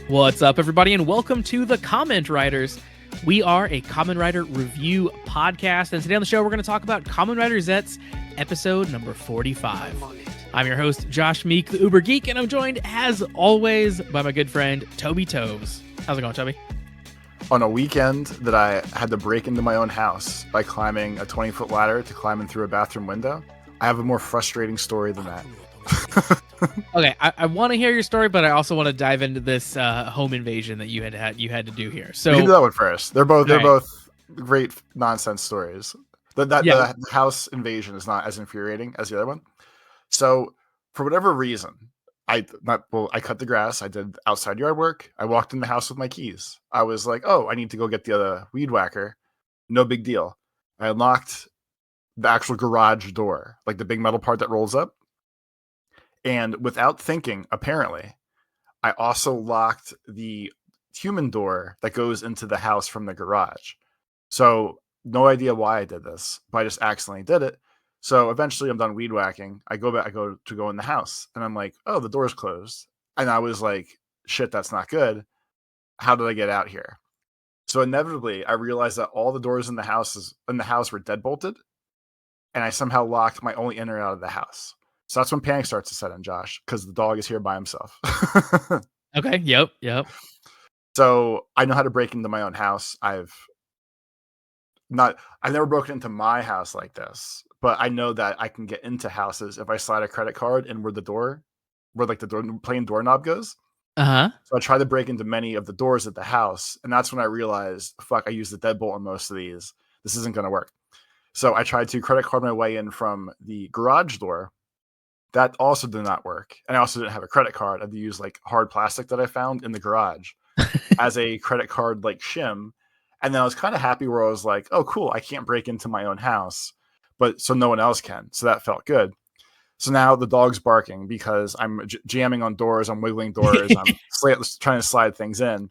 What's up, everybody, and welcome to the Kamen Riders. We are a Kamen Rider review podcast, and today on the show, we're going to talk about Kamen Rider Zeztz, episode number 45. I'm your host, Josh Meek, the Uber Geek, and I'm joined, as always, by my good friend, Toby Toves. How's it going, Toby? On a weekend that I had to break into my own house by climbing a 20-foot ladder to climb in through a bathroom window, I have a more frustrating story than that. Okay, I want to hear your story, but I also want to dive into this home invasion that you had to do here. So we can do that one first. They're both great nonsense stories. The house invasion is not as infuriating as the other one. So for whatever reason, I cut the grass. I did outside yard work. I walked in the house with my keys. I was like, oh, I need to go get the other weed whacker. No big deal. I unlocked the actual garage door, like the big metal part that rolls up. And without thinking, apparently, I also locked the human door that goes into the house from the garage. So no idea why I did this, but I just accidentally did it. So eventually I'm done weed whacking. I go in the house and I'm like, oh, the door's closed. And I was like, shit, that's not good. How did I get out here? So inevitably I realized that all the doors in the house were deadbolted. And I somehow locked my only in or out of the house. So that's when panic starts to set in, Josh, because the dog is here by himself. Okay. Yep. So I know how to break into my own house. I've never broken into my house like this, but I know that I can get into houses if I slide a credit card in where the plain doorknob goes. Uh-huh. So I tried to break into many of the doors at the house, and that's when I realized, fuck, I used the deadbolt on most of these. This isn't going to work. So I tried to credit card my way in from the garage door. That also did not work. And I also didn't have a credit card. I had to use like hard plastic that I found in the garage as a credit card like shim. And then I was kind of happy where I was like, oh, cool. I can't break into my own house, but so no one else can. So that felt good. So now the dog's barking because I'm jamming on doors. I'm wiggling doors. I'm trying to slide things in.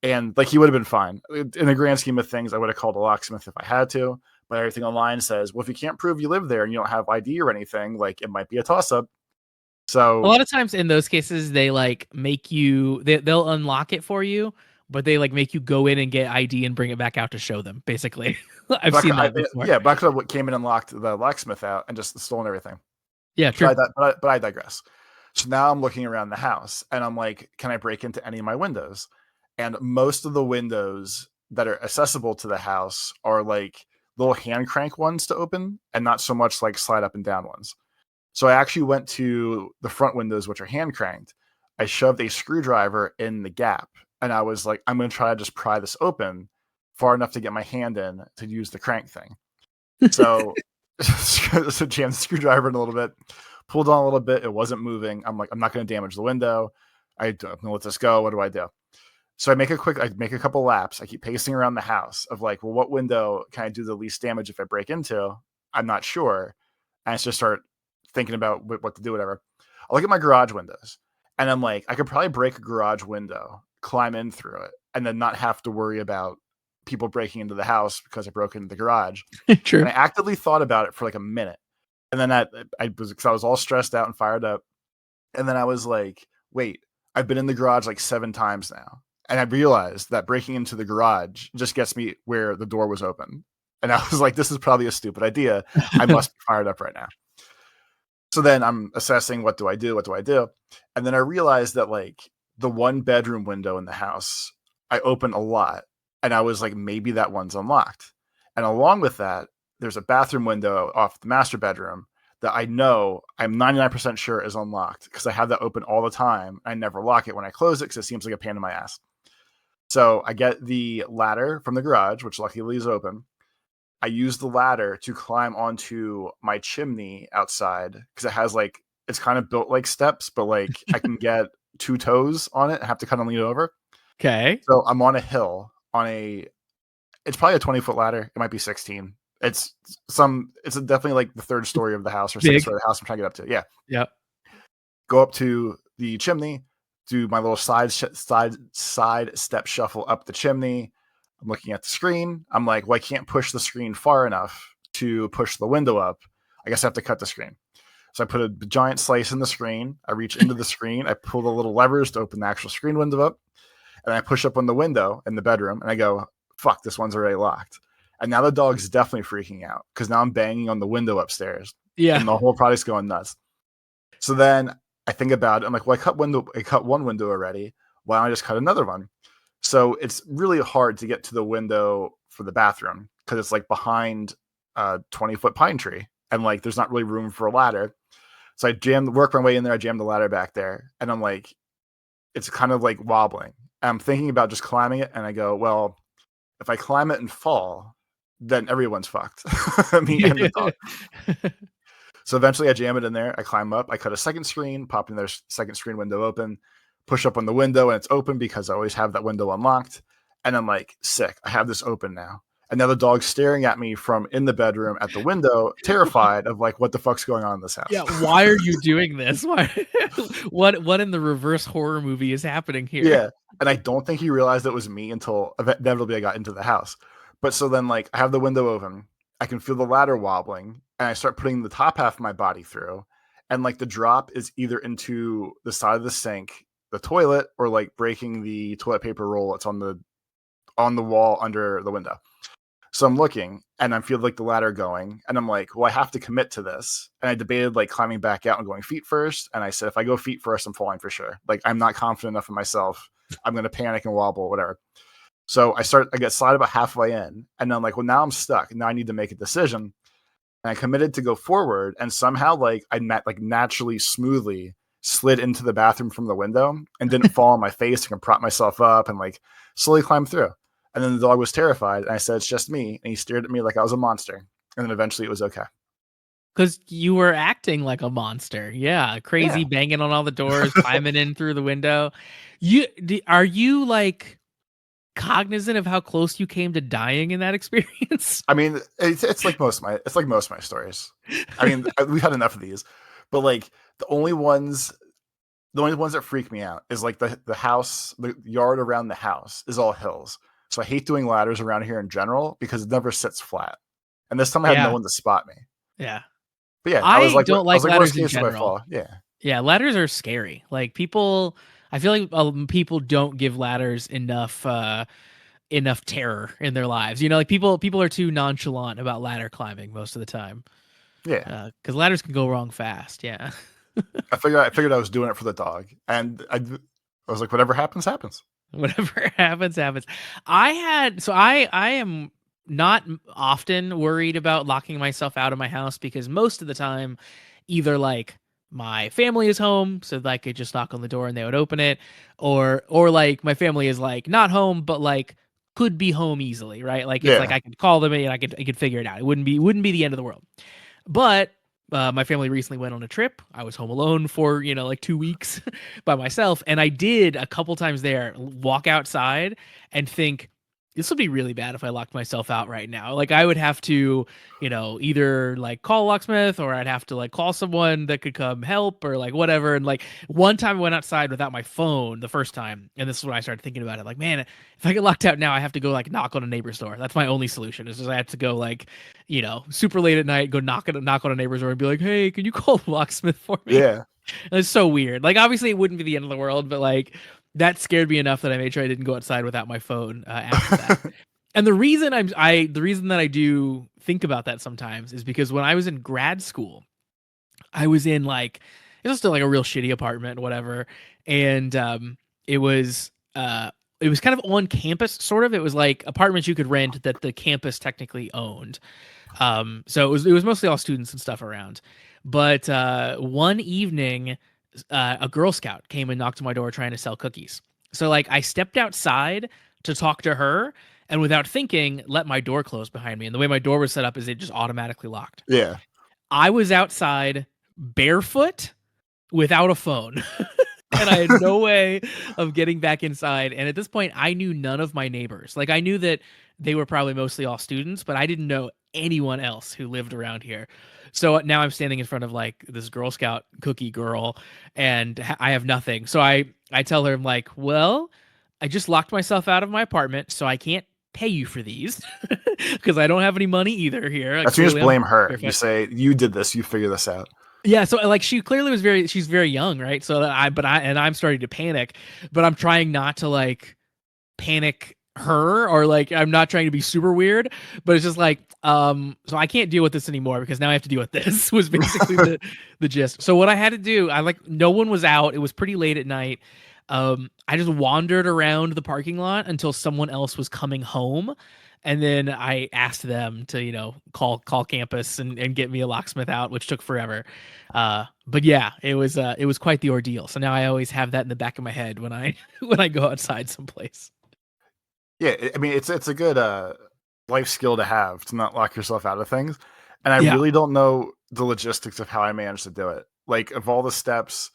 And like he would have been fine. In the grand scheme of things, I would have called a locksmith if I had to. But everything online says, well, if you can't prove you live there and you don't have ID or anything, like it might be a toss-up. So a lot of times in those cases, they like make you, they'll unlock it for you, but they like make you go in and get ID and bring it back out to show them, basically. I've seen that before. Yeah, but I could have came in and locked the locksmith out and just stolen everything. Yeah, true. But I digress. So now I'm looking around the house and I'm like, can I break into any of my windows? And most of the windows that are accessible to the house are like little hand crank ones to open and not so much like slide up and down ones. So I actually went to the front windows, which are hand cranked. I shoved a screwdriver in the gap and I was like, I'm going to try to just pry this open far enough to get my hand in to use the crank thing. So, so jammed the screwdriver in a little bit, pulled on a little bit. It wasn't moving. I'm like, I'm not going to damage the window. I'm going to let this go. What do I do? So I make a couple laps. I keep pacing around the house of like, well, what window can I do the least damage if I break into? I'm not sure. And I just start thinking about what to do, whatever. I look at my garage windows and I'm like, I could probably break a garage window, climb in through it, and then not have to worry about people breaking into the house because I broke into the garage. True. And I actively thought about it for like a minute. And then I was all stressed out and fired up. And then I was like, wait, I've been in the garage like 7 times now. And I realized that breaking into the garage just gets me where the door was open. And I was like, this is probably a stupid idea. I must be fired up right now. So then I'm assessing, what do I do? And then I realized that like the 1 bedroom window in the house, I open a lot. And I was like, maybe that one's unlocked. And along with that, there's a bathroom window off the master bedroom that I know I'm 99% sure is unlocked because I have that open all the time. I never lock it when I close it because it seems like a pain in my ass. So I get the ladder from the garage, which luckily is open. I use the ladder to climb onto my chimney outside because it has like, it's kind of built like steps, but like I can get 2 toes on it. I have to kind of lean over. Okay. So I'm on a hill it's probably a 20-foot ladder. It might be 16. It's definitely like the 3rd story of the house or 6th story of the house I'm trying to get up to. Yeah. Yep. Go up to the chimney, do my little side step shuffle up the chimney. I'm looking at the screen. I'm like, well, I can't push the screen far enough to push the window up. I guess I have to cut the screen. So I put a giant slice in the screen. I reach into the screen. I pull the little levers to open the actual screen window up. And I push up on the window in the bedroom. And I go, fuck, this one's already locked. And now the dog's definitely freaking out because now I'm banging on the window upstairs. Yeah. And the whole product's going nuts. So then I think about it. I'm like, well, I cut one window already. Why don't I just cut another one? So it's really hard to get to the window for the bathroom because it's like behind a 20-foot pine tree. And like, there's not really room for a ladder. So I work my way in there. I jammed the ladder back there. And I'm like, it's kind of like wobbling. I'm thinking about just climbing it. And I go, well, if I climb it and fall, then everyone's fucked. Me and the dog. So eventually I jam it in there. I climb up. I cut a second screen, pop in their second screen window open, push up on the window, and it's open because I always have that window unlocked. And I'm like, sick. I have this open now. And now the dog's staring at me from in the bedroom at the window, terrified of like, what the fuck's going on in this house? Yeah, why are you doing this? Why? What in the reverse horror movie is happening here? Yeah, and I don't think he realized it was me until inevitably I got into the house. But so then like I have the window open, I can feel the ladder wobbling, and I start putting the top half of my body through, and like the drop is either into the side of the sink, the toilet, or like breaking the toilet paper roll that's on the wall under the window. So I'm looking and I feel like the ladder going and I'm like, well, I have to commit to this. And I debated like climbing back out and going feet first. And I said, if I go feet first, I'm falling for sure. Like I'm not confident enough in myself. I'm going to panic and wobble, whatever. So I get slide about halfway in and I'm like, well, now I'm stuck. Now I need to make a decision. And I committed to go forward. And somehow like I naturally smoothly slid into the bathroom from the window and didn't fall on my face. I can prop myself up and like slowly climb through. And then the dog was terrified. And I said, it's just me. And he stared at me like I was a monster. And then eventually it was okay. Because you were acting like a monster. Yeah. Crazy, banging on all the doors, climbing in through the window. Are you like cognizant of how close you came to dying in that experience? I mean, it's like most of my stories. I mean, we've had enough of these. But like the only ones that freak me out is like the house, the yard around the house is all hills. So I hate doing ladders around here in general because it never sits flat. And this time I had no one to spot me. Yeah. But yeah, I don't like ladders in general. Yeah. Yeah, ladders are scary. Like I feel like people don't give ladders enough terror in their lives. You know, like people are too nonchalant about ladder climbing most of the time. Yeah. Because ladders can go wrong fast. Yeah. I figured I was doing it for the dog. And I was like, whatever happens, happens. Whatever happens, happens. I am not often worried about locking myself out of my house because most of the time, either like my family is home, so I could just knock on the door and they would open it, or like my family is like not home, but like could be home easily, right? Like it's like I could call them and I could figure it out. It wouldn't be the end of the world. But my family recently went on a trip. I was home alone for, like 2 weeks by myself. And I did a couple times there walk outside and think, this would be really bad if I locked myself out right now. Like I would have to, either like call a locksmith or I'd have to like call someone that could come help or like whatever. And like one time I went outside without my phone the first time. And this is when I started thinking about it. Like, man, if I get locked out now, I have to go like knock on a neighbor's door. That's my only solution. Is just I have to go like, super late at night, go knock on a neighbor's door and be like, hey, can you call the locksmith for me? Yeah. And it's so weird. Like obviously it wouldn't be the end of the world, but like that scared me enough that I made sure I didn't go outside without my phone after that. And the reason that I do think about that sometimes is because when I was in grad school, I was in like, it was still like a real shitty apartment, whatever. And it was kind of on campus, sort of. It was like apartments you could rent that the campus technically owned. So it was mostly all students and stuff around. But one evening, a Girl Scout came and knocked on my door trying to sell cookies. So like I stepped outside to talk to her and without thinking, let my door close behind me. And the way my door was set up is it just automatically locked. Yeah. I was outside barefoot without a phone. And I had no way of getting back inside. And at this point, I knew none of my neighbors. Like I knew that they were probably mostly all students, but I didn't know anyone else who lived around here. So now I'm standing in front of like this Girl Scout cookie girl and I have nothing. So I tell her, I'm like, well, I just locked myself out of my apartment, so I can't pay you for these because I don't have any money either here. That's when you just blame her. You say, you did this, you figure this out. Yeah, so like she clearly was she's very young, right? So I'm starting to panic, but I'm trying not to like panic her, or like I'm not trying to be super weird, but it's just like so I can't deal with this anymore because now I have to deal with this was basically the gist. So what I had to do, I like no one was out. It was pretty late at night. I just wandered around the parking lot until someone else was coming home. And then I asked them to, call campus and get me a locksmith out, which took forever. But yeah, it was quite the ordeal. So now I always have that in the back of my head when I when I go outside someplace. Yeah, I mean it's a good life skill to have, to not lock yourself out of things. And I Yeah. really don't know the logistics of how I managed to do it. Like of all the steps,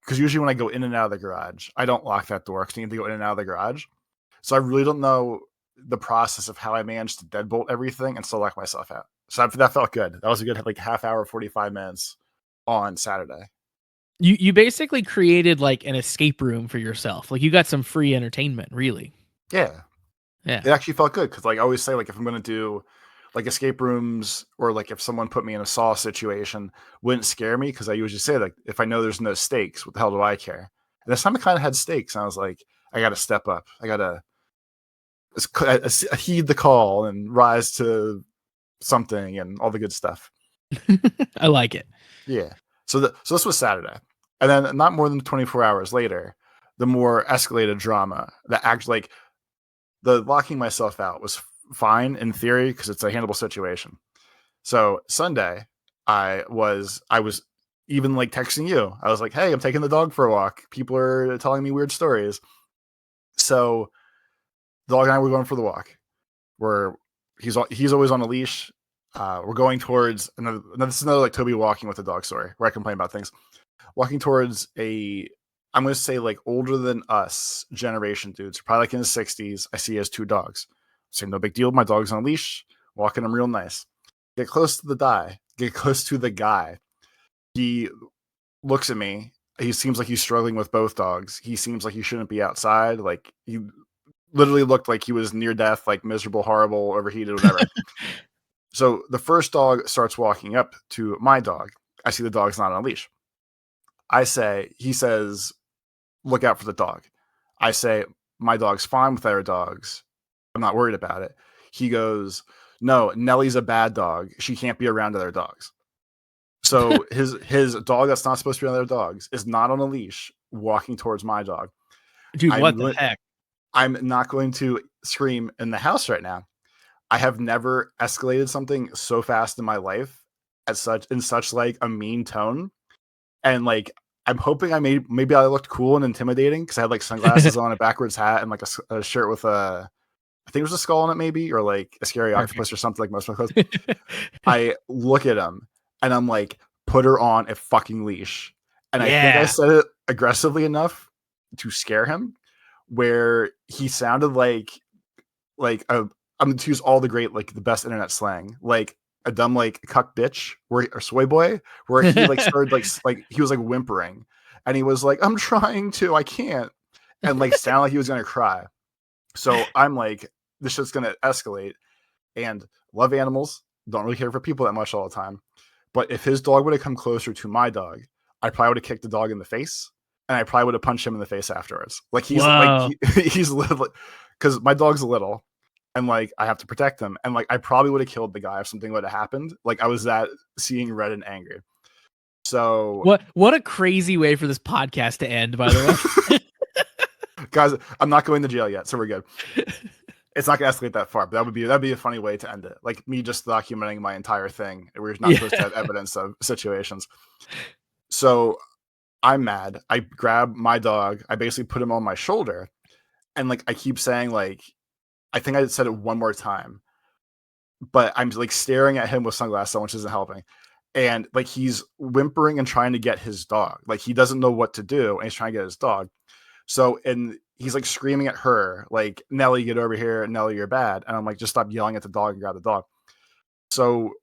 because usually when I go in and out of the garage, I don't lock that door because I need to go in and out of the garage. So I really don't know the process of how I managed to deadbolt everything and still lock myself out. So that felt good. That was a good like half hour, 45 minutes on Saturday. You basically created like an escape room for yourself. Like you got some free entertainment, really. Yeah. Yeah. It actually felt good because like I always say, like if I'm going to do like escape rooms, or like if someone put me in a Saw situation, wouldn't scare me because I usually say like if I know there's no stakes, what the hell do I care? And this time it kind of had stakes, and I was like, I got to step up. I got to heed the call and rise to something and all the good stuff. I like it. Yeah. So this was Saturday, and then not more than 24 hours later, the more escalated drama that actually like the locking myself out was fine in theory because it's a handleable situation. So Sunday, I was even like texting you. I was like, "Hey, I'm taking the dog for a walk. People are telling me weird stories." So the dog and I were going for the walk. Where he's always on a leash. We're going towards another. This is another like Toby walking with a dog story where I complain about things. Walking towards I'm going to say like older than us generation dudes, probably like in his 60s. I see he has two dogs. Say no big deal. My dog's on a leash, walking him real nice. Get close to Get close to the guy. He looks at me. He seems like he's struggling with both dogs. He seems like he shouldn't be outside. Like he literally looked like he was near death, like miserable, horrible, overheated, whatever. So the first dog starts walking up to my dog. I see the dog's not on a leash. He says, look out for the dog. I say, my dog's fine with other dogs. I'm not worried about it. He goes, no, Nellie's a bad dog. She can't be around other dogs. So his dog that's not supposed to be around other dogs is not on a leash walking towards my dog. Dude, what the heck? I'm not going to scream in the house right now. I have never escalated something so fast in my life in such like a mean tone. And like, I'm hoping maybe I looked cool and intimidating because I had like sunglasses on, a backwards hat, and like a shirt with I think it was a skull on it maybe, or like a scary octopus or something like most of my clothes. I look at him and I'm like, put her on a fucking leash. And I think I said it aggressively enough to scare him, where he sounded like I'm going to use all the great, like the best internet slang, like a dumb like cuck bitch or soy boy, where he like started like he was like whimpering, and he was like, I'm trying to, I can't, and like sound like he was gonna cry. So I'm like, this shit's gonna escalate, and love animals, don't really care for people that much all the time. But if his dog would have come closer to my dog, I probably would have kicked the dog in the face, and I probably would have punched him in the face afterwards. Like he's little, because my dog's little, and like I have to protect him, and like I probably would have killed the guy if something would have happened. Like I was that seeing red and angry. So what a crazy way for this podcast to end, by the way. Guys, I'm not going to jail yet, so we're good. It's not gonna escalate that far, but that'd be a funny way to end it. Like me just documenting my entire thing. We're not supposed to have evidence of situations. So I'm mad. I grab my dog. I basically put him on my shoulder, and like I keep saying, like, I think I said it one more time, but I'm like staring at him with sunglasses on, which isn't helping. And like he's whimpering and trying to get his dog. Like he doesn't know what to do, and he's trying to get his dog. So, and he's like screaming at her, like, Nellie, get over here. Nellie, you're bad. And I'm like, just stop yelling at the dog and grab the dog. So,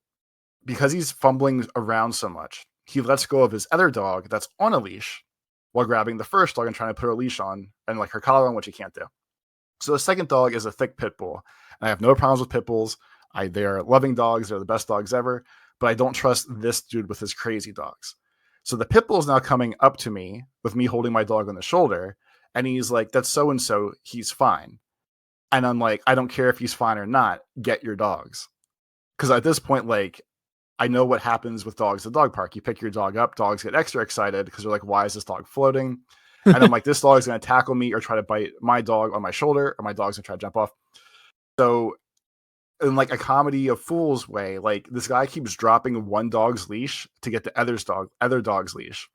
because he's fumbling around so much, he lets go of his other dog that's on a leash while grabbing the first dog and trying to put her leash on and like her collar on, which he can't do. So, the second dog is a thick pit bull. And I have no problems with pit bulls. They're loving dogs. They're the best dogs ever. But I don't trust this dude with his crazy dogs. So the pit bull is now coming up to me with me holding my dog on the shoulder, and he's like, "That's so and so. He's fine." And I'm like, "I don't care if he's fine or not. Get your dogs." Because at this point, like, I know what happens with dogs at the dog park. You pick your dog up, dogs get extra excited because they're like, "Why is this dog floating?" And I'm like, "This dog is going to tackle me or try to bite my dog on my shoulder, or my dog's going to try to jump off." So, in like a comedy of fools way, like this guy keeps dropping one dog's leash to get the other dog's leash,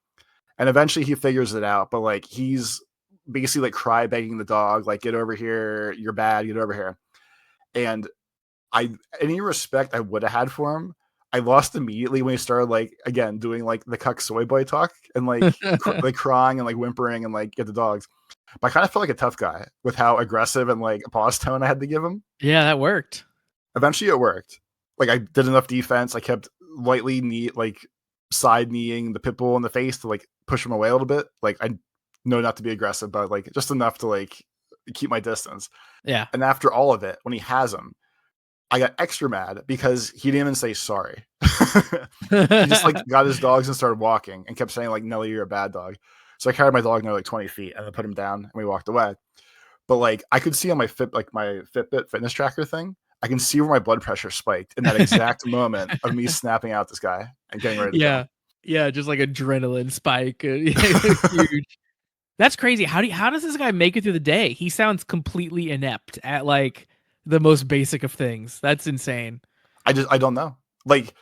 and eventually he figures it out. But like he's basically like cry begging the dog, like, "Get over here, you're bad, get over here." And any respect I would have had for him, I lost immediately when he started like again doing like the cuck soy boy talk and like like crying and like whimpering and like get the dogs. But I kind of felt like a tough guy with how aggressive and like a pause tone I had to give him. Yeah, that worked. Eventually it worked. Like I did enough defense. I kept lightly side kneeing the pit bull in the face to like push him away a little bit. Like I know not to be aggressive, but like just enough to like keep my distance. Yeah. And after all of it, when he has him, I got extra mad because he didn't even say sorry. He just like got his dogs and started walking and kept saying like, "Nelly, you're a bad dog." So I carried my dog another like 20 feet and then put him down and we walked away. But like I could see on my Fitbit fitness tracker thing, I can see where my blood pressure spiked in that exact moment of me snapping out this guy and getting ready to Yeah. go. Yeah, just like adrenaline spike. Huge. That's crazy. How does this guy make it through the day? He sounds completely inept at like the most basic of things. That's insane. I don't know. Like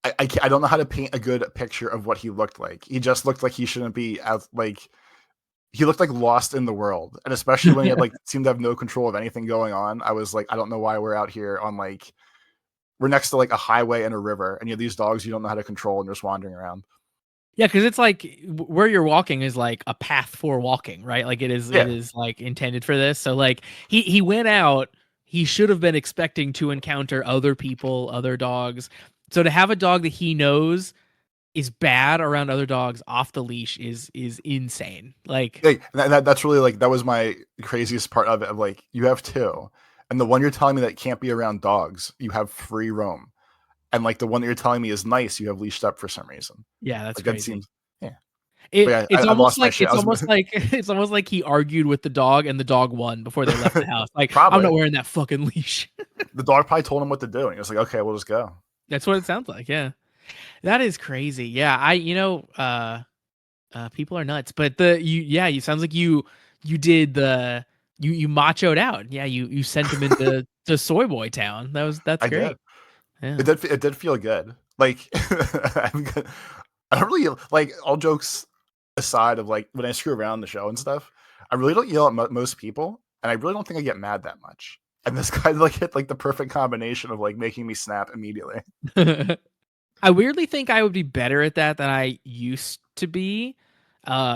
I don't know how to paint a good picture of what he looked like. He just looked like he shouldn't be as like he looked like lost in the world. And especially when he had like seemed to have no control of anything going on. I was like, I don't know why we're out here on like we're next to like a highway and a river and you have these dogs you don't know how to control and you're just wandering around. Yeah, because it's like where you're walking is like a path for walking, right? Like it is like intended for this. So like he went out, he should have been expecting to encounter other people, other dogs. So to have a dog that he knows is bad around other dogs off the leash is insane. Like that's really like that was my craziest part of it. Of like you have two, and the one you're telling me that can't be around dogs, you have free roam. And like the one that you're telling me is nice, you have leashed up for some reason. Yeah, that's like, crazy. that seems, yeah. It's almost like it's almost like he argued with the dog and the dog won before they left the house. Like probably. I'm not wearing that fucking leash. The dog probably told him what to do, and he was like, "Okay, we'll just go." That's what it sounds like. Yeah, that is crazy. Yeah, people are nuts. But you sounds like you did you machoed out. Yeah, you sent him into to Soy Boy Town. That's great. Did. Yeah. It did feel good. Like I don't really like all jokes aside of like when I screw around the show and stuff. I really don't yell at most people, and I really don't think I get mad that much. And this guy like hit like the perfect combination of like making me snap immediately. I weirdly think I would be better at that than I used to be,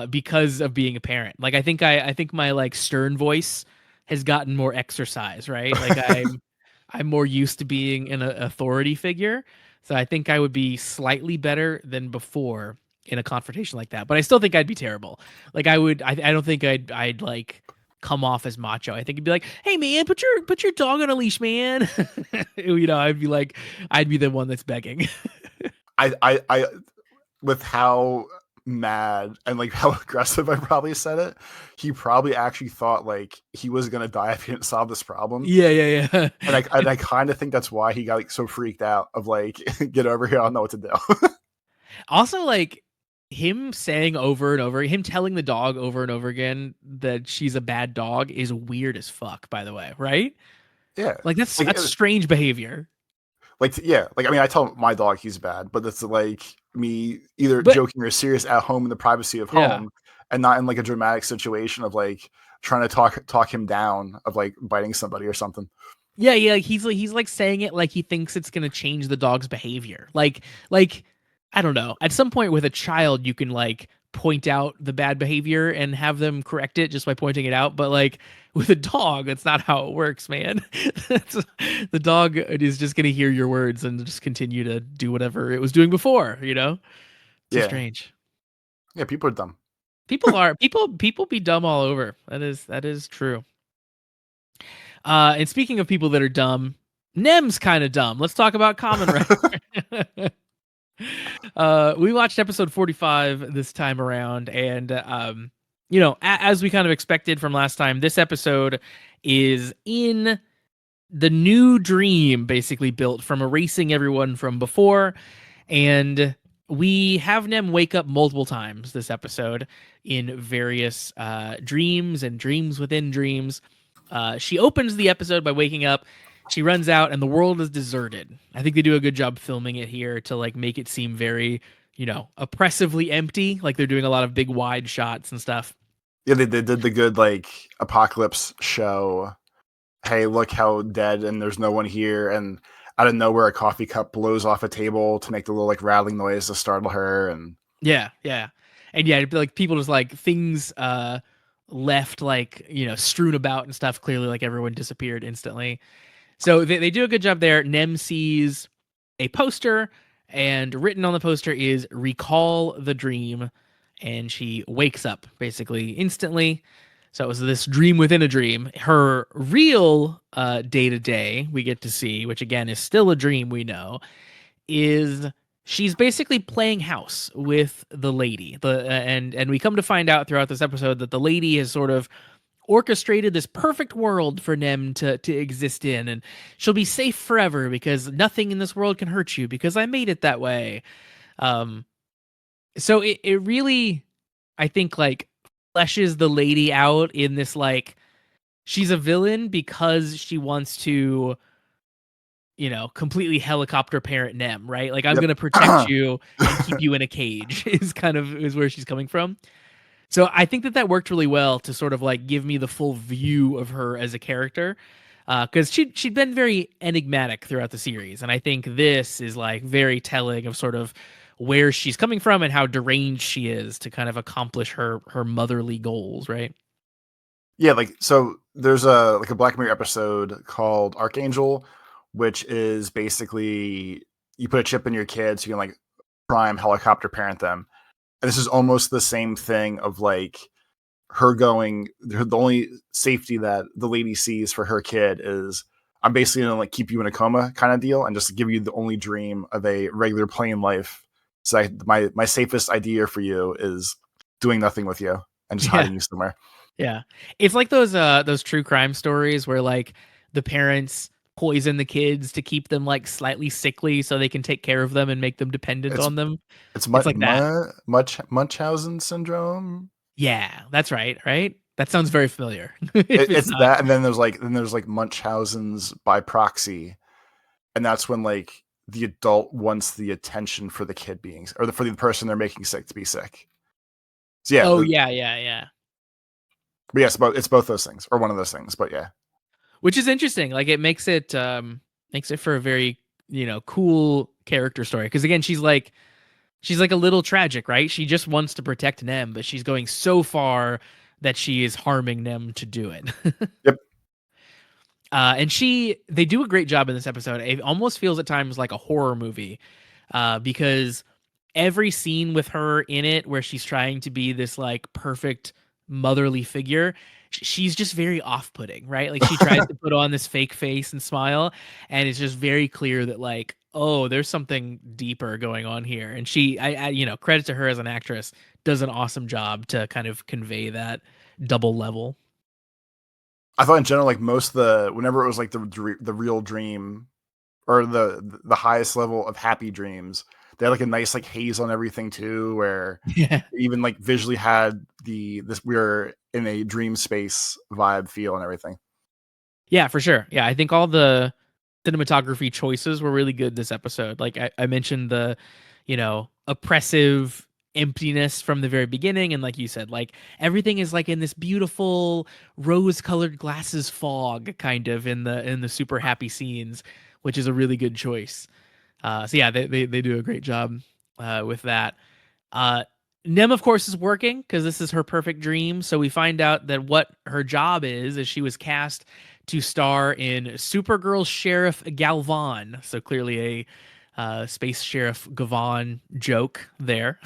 because of being a parent. Like I think my like stern voice has gotten more exercise, right? Like I'm more used to being an authority figure, so I think I would be slightly better than before in a confrontation like that. But I still think I'd be terrible. Like I don't think I'd like come off as macho. I think it'd be like, "Hey man, put your dog on a leash, man." I'd be the one that's begging. I with how mad and like how aggressive I probably said it, he probably actually thought like he was gonna die if he didn't solve this problem. Yeah. And I kind of think that's why he got like so freaked out of like, "Get over here, I don't know what to do." Also, like him saying over and over, him telling the dog over and over again that she's a bad dog is weird as fuck. By the way, right? Yeah, like that's strange behavior. Like, yeah, like I mean, I tell my dog he's bad, but it's like me either joking or serious at home in the privacy of home, and not in like a dramatic situation of like trying to talk him down of like biting somebody or something. Yeah, he's like saying it like he thinks it's gonna change the dog's behavior. Like I don't know. At some point with a child, you can like point out the bad behavior and have them correct it just by pointing it out. But like with a dog, that's not how it works, man. The dog is just going to hear your words and just continue to do whatever it was doing before, It's strange. Yeah, people are dumb. People be dumb all over. That is true. And speaking of people that are dumb, Nem's kind of dumb. Let's talk about Kamen Rider. We watched episode 45 this time around, and as we kind of expected from last time, this episode is in the new dream basically built from erasing everyone from before. And we have Nem wake up multiple times this episode in various dreams and dreams within dreams. She opens the episode by waking up. She runs out and the world is deserted. I think they do a good job filming it here to like make it seem very, oppressively empty. Like they're doing a lot of big wide shots and stuff. Yeah, they did the good like apocalypse show. Hey, look how dead and there's no one here, and out of nowhere a coffee cup blows off a table to make the little like rattling noise to startle her. And yeah, and yeah, it'd be like people just like things left like strewn about and stuff. Clearly, like everyone disappeared instantly. So they do a good job there. Nem sees a poster, and written on the poster is "Recall the Dream," and she wakes up basically instantly. So it was this dream within a dream. Her real day to day we get to see, which again is still a dream, we know, is she's basically playing house with the lady. And we come to find out throughout this episode that the lady has sort of orchestrated this perfect world for Nem to exist in, and she'll be safe forever because nothing in this world can hurt you because I made it that way. So it really, I think, like fleshes the lady out in this like she's a villain because she wants to completely helicopter parent Nem, right? Like I'm Yep. going to protect you and keep you in a cage is where she's coming from. So I think that worked really well to sort of like give me the full view of her as a character, because she'd been very enigmatic throughout the series, and I think this is like very telling of sort of where she's coming from and how deranged she is to kind of accomplish her motherly goals, right? Yeah, like so there's a Black Mirror episode called Archangel, which is basically you put a chip in your kid so you can like prime helicopter parent them. And this is almost the same thing of like her going, the only safety that the lady sees for her kid is I'm basically gonna like keep you in a coma kind of deal and just give you the only dream of a regular plain life. So my safest idea for you is doing nothing with you and just hiding you somewhere. Yeah. It's like those true crime stories where like the parents poison the kids to keep them like slightly sickly so they can take care of them and make them dependent on them. It's It's like that. Munchausen syndrome. Yeah, that's right. Right. That sounds very familiar. It's that, and then there's like Munchausen's by proxy, and that's when like the adult wants the attention for the kid being or for the person they're making sick to be sick. So yeah. Oh yeah. But yes, it's both those things or one of those things. But yeah, which is interesting. Like it makes it for a very cool character story because again she's like a little tragic, right? She just wants to protect Nem, but she's going so far that she is harming Nem to do it. Yep. And they do a great job in this episode. It almost feels at times like a horror movie, because every scene with her in it where she's trying to be this like perfect motherly figure, she's just very off-putting, right? Like she tries to put on this fake face and smile, and it's just very clear that like, oh, there's something deeper going on here. And I credit to her as an actress, does an awesome job to kind of convey that double level. I thought in general, like most of whenever it was like the real dream or the highest level of happy dreams, they had like a nice like haze on everything too, where even like visually had this we were in a dream space vibe feel and everything. Yeah, for sure. Yeah, I think all the cinematography choices were really good this episode. Like I mentioned the, oppressive emptiness from the very beginning, and like you said, like everything is like in this beautiful rose-colored glasses fog kind of in the super happy scenes, which is a really good choice. So yeah, they do a great job with that. Nem, of course, is working because this is her perfect dream. So we find out that what her job is she was cast to star in Supergirl Sheriff Galvan. So clearly a Space Sheriff Gavan joke there.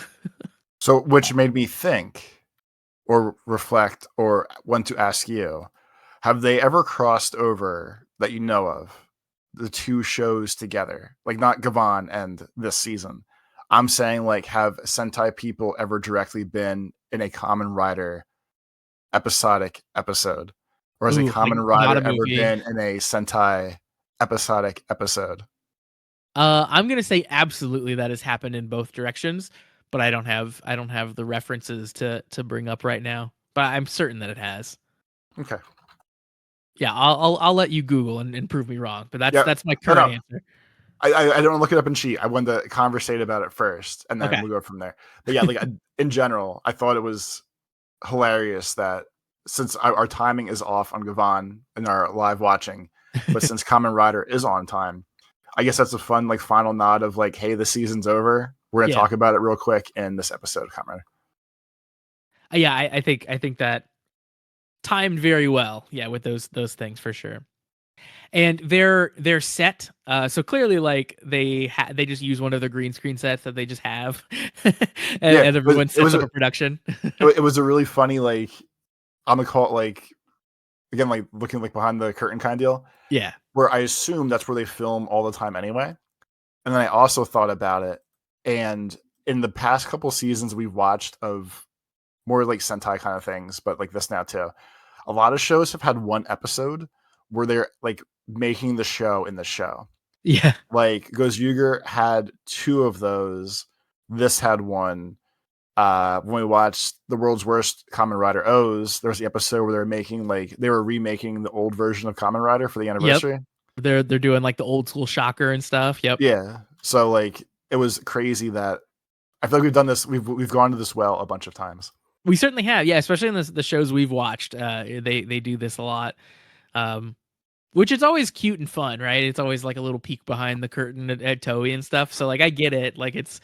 So, which made me think or reflect or want to ask you, have they ever crossed over that you know of the two shows together? Like not Gavan and this season. I'm saying like, have Sentai people ever directly been in a Kamen Rider episodic episode, or has a Ooh, like Kamen not Rider a ever movie. been in a Sentai episodic episode? I'm gonna say absolutely that has happened in both directions, but I don't have the references to bring up right now. But I'm certain that it has. Okay. Yeah, I'll let you Google and prove me wrong. But Yeah. that's my No, current no. answer. I don't look it up and cheat. I wanted to conversate about it first, and then Okay. we'll go from there. But yeah, like in general, I thought it was hilarious that since our timing is off on Gavan in our live watching, but since Kamen Rider is on time, I guess that's a fun like final nod of like, hey, the season's over. We're gonna Yeah. talk about it real quick in this episode of Kamen Rider. Yeah, I think that timed very well. Yeah, with those things for sure. And they're set. So clearly, like they just use one of the green screen sets that they just have, and, Yeah, and everyone it sets was up a production. it was a really funny like I'm gonna call it like again like looking like behind the curtain kind of deal Yeah. where I assume that's where they film all the time anyway. And then I also thought about it, and in the past couple seasons we've watched of more like Sentai kind of things, but like this now too. A lot of shows have had one episode where they're like making the show in the show. Yeah. Like Goes Yuger had two of those. This had one. When we watched The World's Worst Kamen Rider O's, there was the episode where they were remaking the old version of Kamen Rider for the Yep. anniversary. They're doing like the old school shocker and stuff. Yep. Yeah. So like it was crazy that I feel like we've done this. We've gone to this well a bunch of times. We certainly have. Yeah, especially in the shows we've watched. They do this a lot. Which is always cute and fun, right? It's always like a little peek behind the curtain at Toei and stuff. So like I get it. Like it's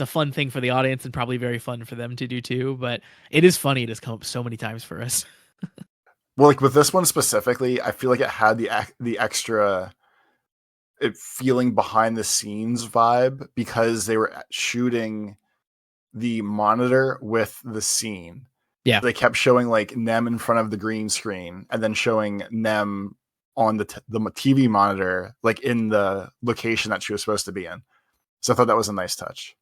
a fun thing for the audience and probably very fun for them to do too. But it is funny. It has come up so many times for us. Well, like with this one specifically, I feel like it had the extra feeling behind the scenes vibe because they were shooting the monitor with the scene. Yeah. They kept showing like Nem in front of the green screen and then showing Nem on the TV monitor, like in the location that she was supposed to be in. So I thought that was a nice touch.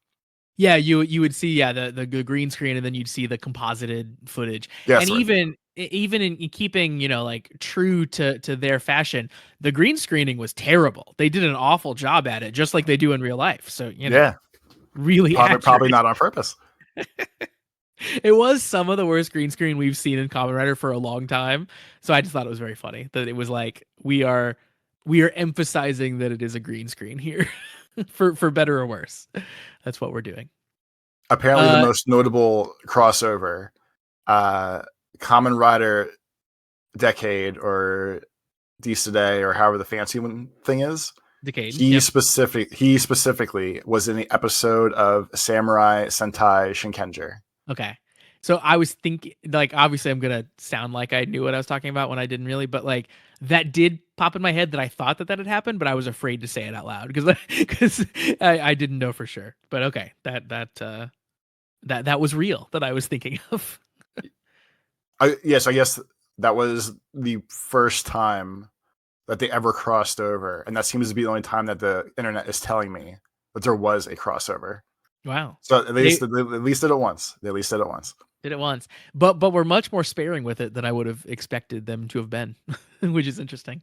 Yeah, you would see the green screen and then you'd see the composited footage. Yeah, And even in keeping, like true to their fashion, the green screening was terrible. They did an awful job at it, just like they do in real life. So, yeah, really probably not on purpose. It was some of the worst green screen we've seen in Kamen Rider for a long time. So I just thought it was very funny that it was like we are emphasizing that it is a green screen here for better or worse. That's what we're doing. Apparently the most notable crossover, Kamen Rider Decade or Day or however the fancy one thing is. Decade. He specifically was in the episode of Samurai Sentai Shinkenger. Okay. So I was thinking, like, obviously I'm going to sound like I knew what I was talking about when I didn't really, but like that did pop in my head that I thought that had happened, but I was afraid to say it out loud because I didn't know for sure. But okay, that was real that I was thinking of. Yes, I guess that was the first time that they ever crossed over, and that seems to be the only time that the internet is telling me that there was a crossover. Wow. So at least did it once. They at least did it once. Did it once, but we're much more sparing with it than I would have expected them to have been, which is interesting.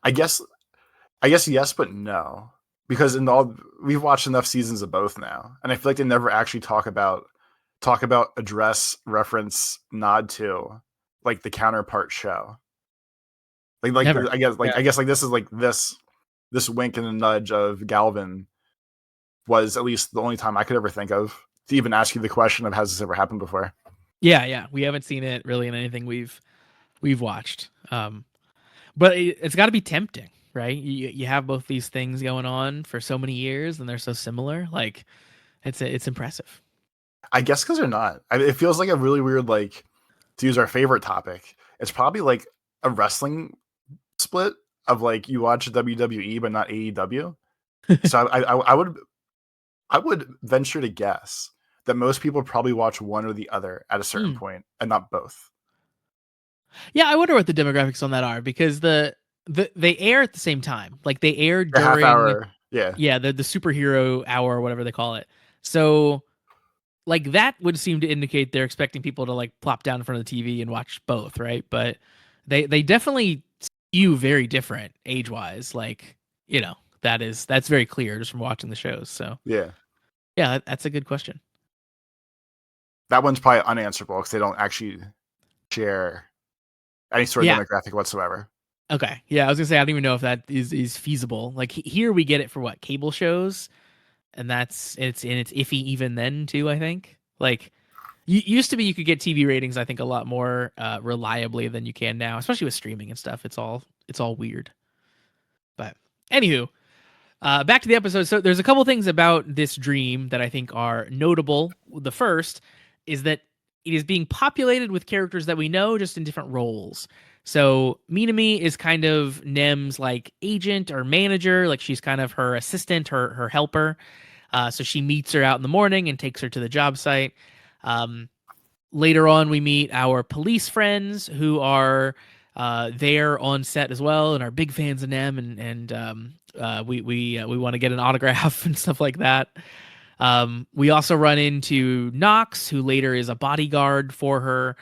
I guess yes, but no, because we've watched enough seasons of both now, and I feel like they never actually talk about address, reference, nod to like the counterpart show. Like I guess like this is like this wink and a nudge of Galvin was at least the only time I could ever think of to even ask you the question of has this ever happened before. Yeah, we haven't seen it really in anything we've watched. But it's got to be tempting, right? You have both these things going on for so many years, and they're so similar. Like, it's impressive. I guess because they're not. It feels like a really weird, like, to use our favorite topic. It's probably like a wrestling split of like you watch WWE but not AEW. So I would venture to guess that most people probably watch one or the other at a certain point and not both. Yeah, I wonder what the demographics on that are because they air at the same time. Like they air during Yeah. Yeah, the superhero hour or whatever they call it. So like that would seem to indicate they're expecting people to like plop down in front of the TV and watch both, right? But they definitely skew very different age wise. Like, you know, that's very clear just from watching the shows. So Yeah. yeah, that's a good question. That one's probably unanswerable because they don't actually share any sort of Yeah. demographic whatsoever. Okay. Yeah, I was gonna say I don't even know if that is feasible. Like here we get it for what, cable shows, and it's iffy even then too. I think like used to be you could get TV ratings I think a lot more reliably than you can now, especially with streaming and stuff. It's all weird. But anywho, back to the episode. So there's a couple things about this dream that I think are notable. The first is that it is being populated with characters that we know just in different roles. So Minami is kind of Nem's like agent or manager, like she's kind of her assistant, her helper. So she meets her out in the morning and takes her to the job site. Um, Later on, we meet our police friends who are there on set as well and are big fans of Nem, and we want to get an autograph and stuff like that. We also run into Knox, who later is a bodyguard for her.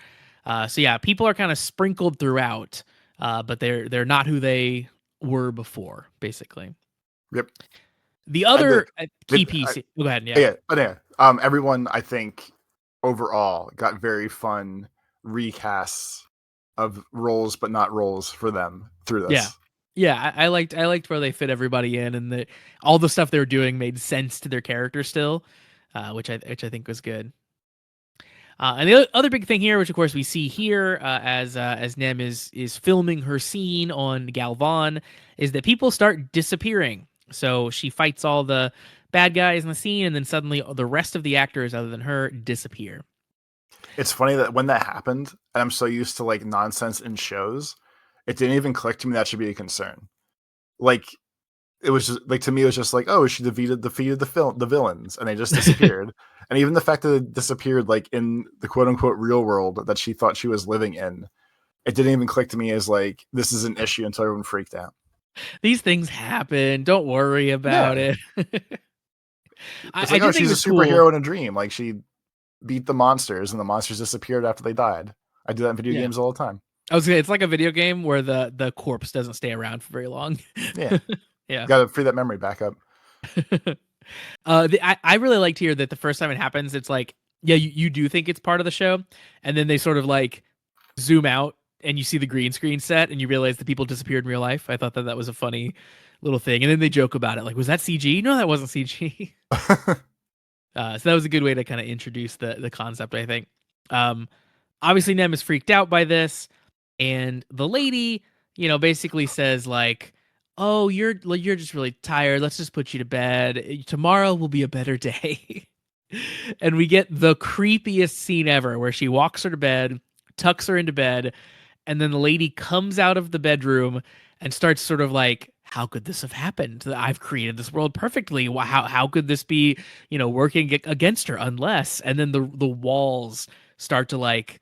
So yeah, people are kind of sprinkled throughout, but they're not who they were before, basically. Yep. The other key piece. Go ahead. Yeah. Yeah. Everyone, I think, overall got very fun recasts of roles, but not roles for them through this. Yeah. I liked where they fit everybody in, and all the stuff they were doing made sense to their character still, which I think was good. And the other big thing here, which of course we see here as Nem is filming her scene on Galvan, is that people start disappearing. So she fights all the bad guys in the scene, and then suddenly the rest of the actors, other than her, disappear. It's funny that when that happened, and I'm so used to like nonsense in shows, it didn't even click to me that should be a concern. Like it was just like, to me, it was just like, oh, she defeated the villains, and they just disappeared. And even the fact that it disappeared like in the quote unquote real world that she thought she was living in, it didn't even click to me as like this is an issue until everyone freaked out. These things happen. Don't worry about it. It's like, oh, she's a superhero in a dream. Like she beat the monsters, and the monsters disappeared after they died. I do that in video games all the time. I was gonna say, it's like a video game where the corpse doesn't stay around for very long. Yeah. Yeah. Got to free that memory back up. I really liked here that the first time it happens, it's like, yeah, you do think it's part of the show, and then they sort of like zoom out and you see the green screen set and you realize the people disappeared in real life. I thought that was a funny little thing. And then they joke about it. Like, was that CG? No, that wasn't CG. So that was a good way to kind of introduce the concept, I think. Obviously Nem is freaked out by this, and the lady, basically says like, oh, you're just really tired. Let's just put you to bed. Tomorrow will be a better day. And we get the creepiest scene ever where she walks her to bed, tucks her into bed, and then the lady comes out of the bedroom and starts sort of like, how could this have happened? I've created this world perfectly. How could this be, working against her? Unless, and then the walls start to like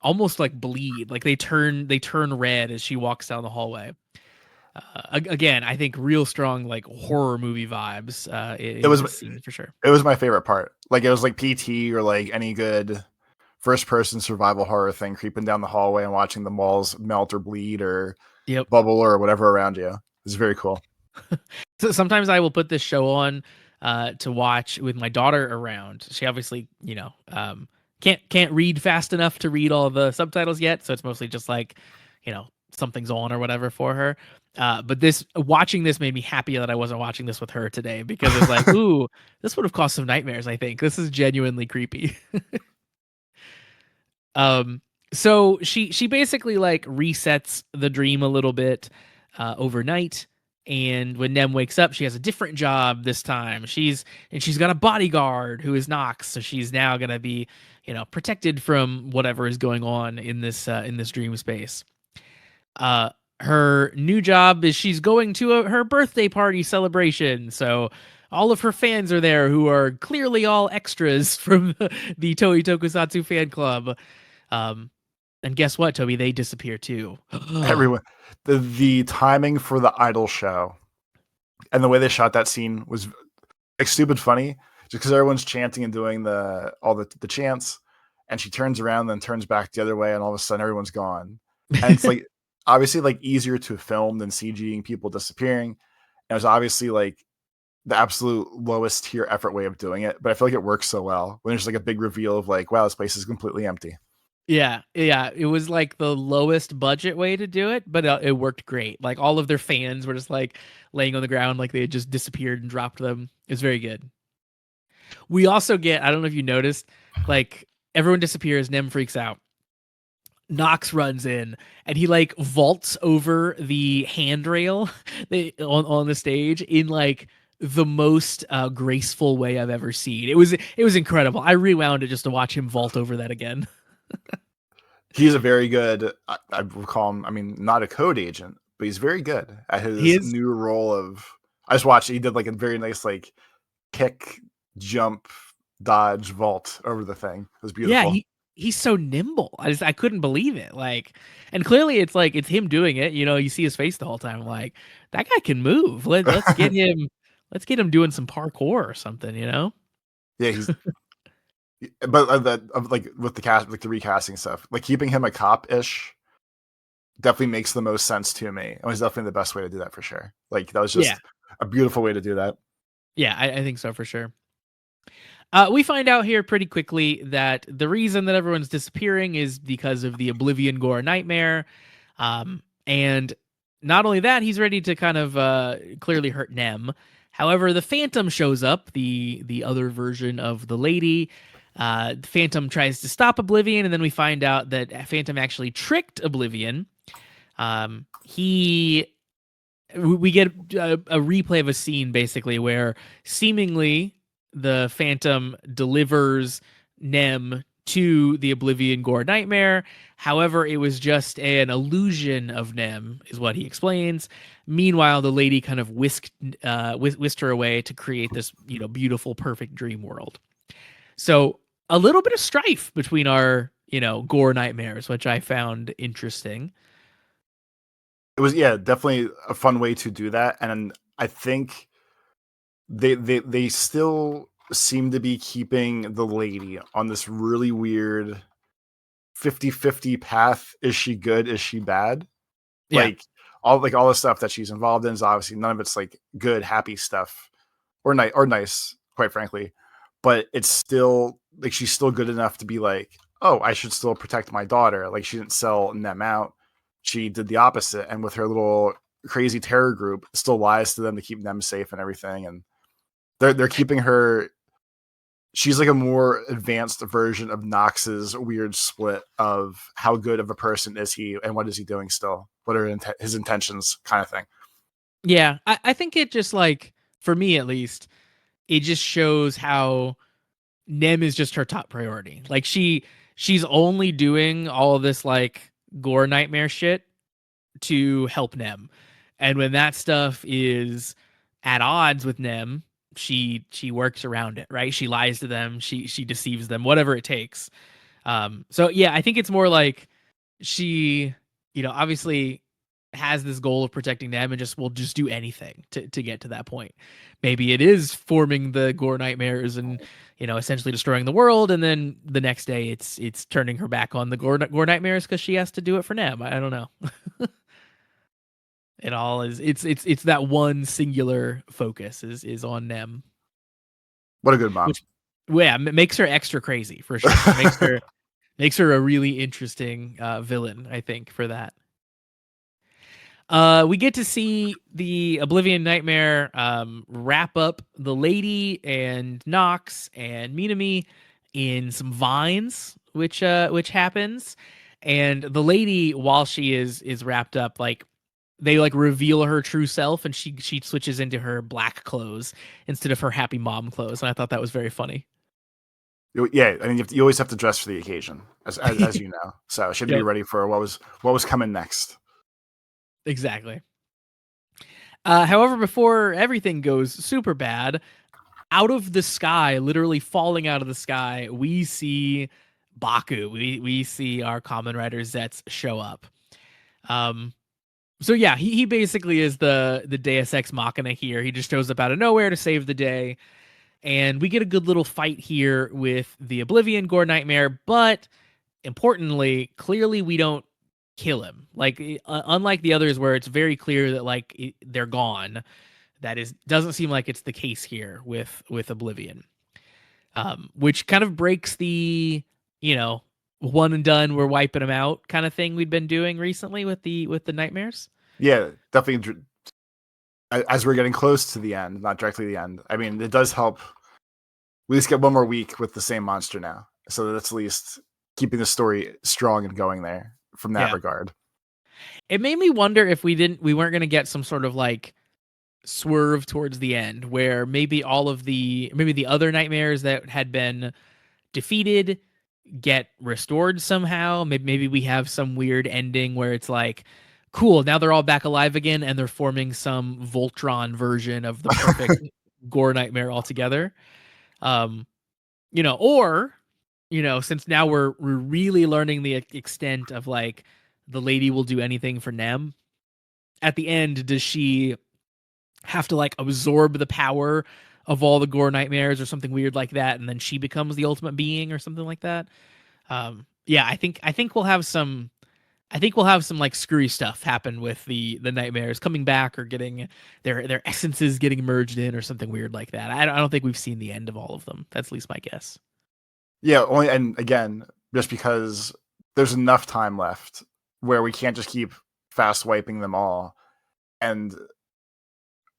almost like bleed, like they turn red as she walks down the hallway. Again, I think real strong like horror movie vibes. It was scene for sure. It was my favorite part. Like it was like PT or like any good first person survival horror thing, creeping down the hallway and watching the walls melt or bleed or bubble or whatever around you. It's very cool. So sometimes I will put this show on to watch with my daughter around. She obviously, can't read fast enough to read all the subtitles yet, so it's mostly just like, something's on or whatever for her. But watching this made me happy that I wasn't watching this with her today, because it's like, ooh, this would have caused some nightmares. I think this is genuinely creepy. So she basically like resets the dream a little bit overnight. And when Nem wakes up, she has a different job this time. She's got a bodyguard who is Knox, so she's now gonna be, protected from whatever is going on in this dream space. Her new job is she's going to her birthday party celebration. So all of her fans are there, who are clearly all extras from the Toei Tokusatsu fan club. And guess what, Toby? They disappear too. Everyone. The timing for the idol show And the way they shot that scene was like stupid funny, just because everyone's chanting and doing all the chants, and she turns around, then turns back the other way, and all of a sudden everyone's gone. And it's like obviously like easier to film than CGing people disappearing. And it was obviously like the absolute lowest tier effort way of doing it, but I feel like it works so well when there's like a big reveal of like, wow, this place is completely empty. Yeah, it was like the lowest budget way to do it, but it worked great. Like all of their fans were just like laying on the ground like they had just disappeared and dropped them. It was very good. We also get, I don't know if you noticed, like everyone disappears, Nem freaks out. Knox runs in and he like vaults over the handrail on the stage in like the most graceful way I've ever seen. It was incredible. I rewound it just to watch him vault over that again. He's a very good, I would call him, I mean, not a code agent, but he's very good at his His new role of, I just watched it, he did like a very nice like kick, jump, dodge, vault over the thing. It was yeah, beautiful. he's so nimble. I couldn't believe it. Like, and clearly it's like it's him doing it. You know, you see his face the whole time. Like that guy can move. Let's get him. Let's get him doing some parkour or something. You know. Yeah, he's but that like with the cast, like the recasting stuff, like keeping him a cop ish definitely makes the most sense to me. It was definitely the best way to do that for sure. Like that was just Yeah. a beautiful way to do that. Yeah, I think so for sure. We find out here pretty quickly that the reason that everyone's disappearing is because of the Oblivion Gore nightmare. And not only that, he's ready to kind of clearly hurt Nem. However, the Phantom shows up, the other version of the lady. Phantom tries to stop Oblivion, and then we find out that Phantom actually tricked Oblivion. He we get a replay of a scene basically where seemingly the Phantom delivers Nem to the Oblivion Gore nightmare. However, it was just an illusion of Nem, is what he explains. Meanwhile, the lady kind of whisked her away to create this, beautiful, perfect dream world. So a little bit of strife between our, Gore nightmares, which I found interesting. It was, yeah, definitely a fun way to do that, and I think they still seem to be keeping the lady on this really weird 50-50 path. Is she good? Is she bad? Yeah. Like all the stuff that she's involved in is obviously none of it's like good, happy stuff or nice, quite frankly. But it's still like she's still good enough to be like, oh, I should still protect my daughter. Like she didn't sell them out. She did the opposite, and with her little crazy terror group, still lies to them to keep them safe and everything. And they're keeping her. She's like a more advanced version of Knox's weird split of how good of a person is he and what is he doing still? What are his intentions, kind of thing. Yeah, I think it just like, for me at least, it just shows how Nem is just her top priority. Like she's only doing all of this like gore nightmare shit to help Nem. And when that stuff is at odds with Nem, she works around it, right? She lies to them, she deceives them, whatever it takes. So yeah, I think it's more like she, obviously has this goal of protecting them and just will just do anything to get to that point. Maybe it is forming the gore nightmares and essentially destroying the world, and then the next day it's turning her back on the gore nightmares because she has to do it for Nem. I don't know. It all is it's that one singular focus is on Nem, What a good mom. which yeah makes her extra crazy for sure. Makes her a really interesting villain, I think, for that. We get to see the Oblivion Nightmare wrap up the lady and Nox and Minami in some vines, which happens, and the lady, while she is wrapped up, like they like reveal her true self, and she switches into her black clothes instead of her happy mom clothes, and I thought that was very funny. Yeah, I mean, you always have to dress for the occasion, as you know. So she had to be Yep, ready for what was coming next. exactly. However, before everything goes super bad, out of the sky, literally falling out of the sky, we see Baku. We see our Kamen Rider Zeztz show up. Um, So yeah, he basically is the Deus Ex Machina here. He just shows up out of nowhere to save the day, and we get a good little fight here with the Oblivion Gore Nightmare. But importantly, clearly we don't kill him. Like unlike the others, where it's very clear that they're gone. That doesn't seem like it's the case here with Oblivion, which kind of breaks the you know one and done, we're wiping them out kind of thing we'd been doing recently with the nightmares. Yeah, definitely. As we're getting close to the end, not directly the end. I mean, it does help. We at least get one more week with the same monster now, so that's at least keeping the story strong and going there from that regard. It made me wonder if we weren't going to get some sort of like swerve towards the end where maybe the other nightmares that had been defeated get restored somehow. Maybe we have some weird ending where it's like, cool, now they're all back alive again and they're forming some Voltron version of the perfect gore nightmare altogether. Or since now we're really learning the extent of like the lady will do anything for Nem. At the end, does she have to like absorb the power of all the gore nightmares or something weird like that, and then she becomes the ultimate being or something like that? I think we'll have some. I think we'll have some like screwy stuff happen with the nightmares coming back or getting their essences getting merged in or something weird like that. I don't think we've seen the end of all of them. That's at least my guess. Yeah, only and again, just because there's enough time left where we can't just keep fast wiping them all, and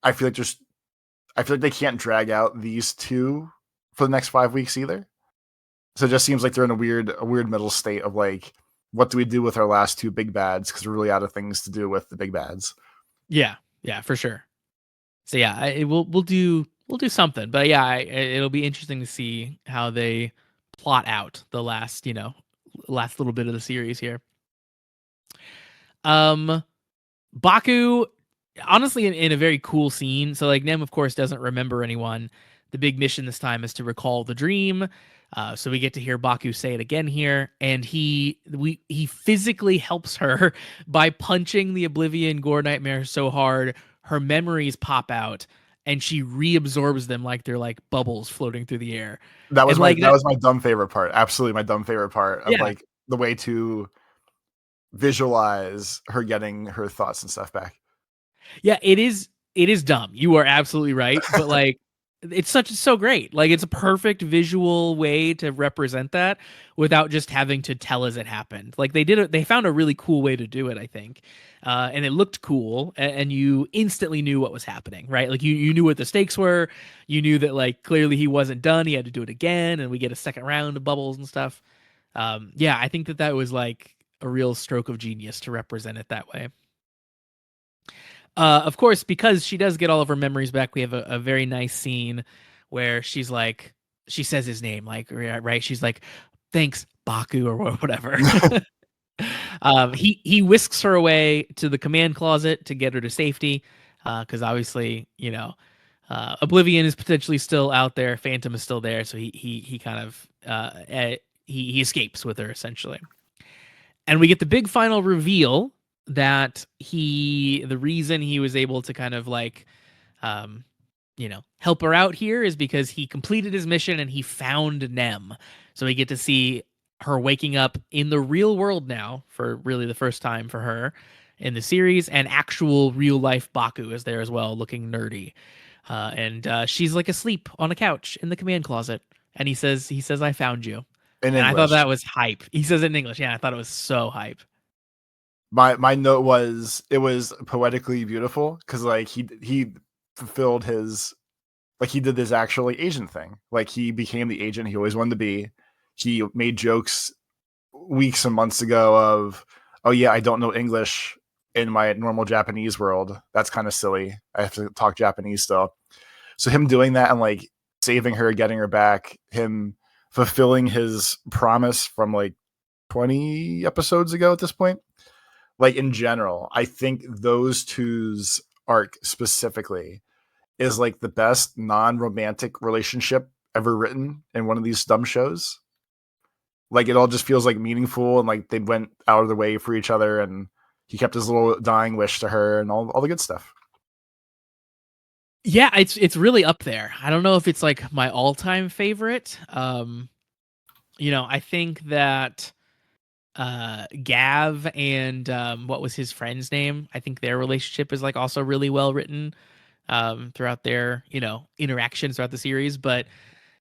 I feel like they can't drag out these two for the next 5 weeks either. So it just seems like they're in a weird middle state of like, what do we do with our last two big bads? Because we're really out of things to do with the big bads. Yeah, for sure. So yeah, we'll do something, but yeah, it'll be interesting to see how they plot out the last little bit of the series here. Baku, honestly, in a very cool scene. So like Nem, of course, doesn't remember anyone. The big mission this time is to recall the dream. So we get to hear Baku say it again here, and he physically helps her by punching the Oblivion Gore Nightmare so hard her memories pop out, and she reabsorbs them like they're like bubbles floating through the air. That was that was my dumb favorite part. Absolutely, my dumb favorite part of like the way to visualize her getting her thoughts and stuff back. Yeah, it is dumb. You are absolutely right, but like it's so great. Like it's a perfect visual way to represent that without just having to tell as it happened. Like they found a really cool way to do it, I think. And it looked cool, and you instantly knew what was happening, right? Like you knew what the stakes were. You knew that like clearly he wasn't done. He had to do it again, and we get a second round of bubbles and stuff. I think that was like a real stroke of genius to represent it that way. Of course, because she does get all of her memories back, we have a very nice scene where she says his name, like, right? She's like, thanks, Baku, or whatever. He whisks her away to the command closet to get her to safety, because obviously, Oblivion is potentially still out there. Phantom is still there, so he kind of he escapes with her essentially. And we get the big final reveal that the reason he was able to kind of like, help her out here is because he completed his mission and he found Nem. So we get to see her waking up in the real world now for really the first time for her in the series, and actual real life Baku is there as well, looking nerdy. And she's like asleep on a couch in the command closet. And he says, I found you. And I thought that was hype. He says it in English. Yeah, I thought it was so hype. My note was it was poetically beautiful because like he fulfilled his, like he did this actually agent thing. Like he became the agent he always wanted to be. He made jokes weeks and months ago of, oh yeah, I don't know English in my normal Japanese world. That's kind of silly. I have to talk Japanese still. So him doing that and like saving her, getting her back, him fulfilling his promise from like 20 episodes ago at this point. Like in general, I think those two's arc specifically is like the best non-romantic relationship ever written in one of these dumb shows. Like it all just feels like meaningful and like they went out of their way for each other, and he kept his little dying wish to her and all the good stuff. Yeah, it's really up there. I don't know if it's like my all-time favorite. I think that Gav and what was his friend's name? I think their relationship is like also really well written throughout their, interactions throughout the series. But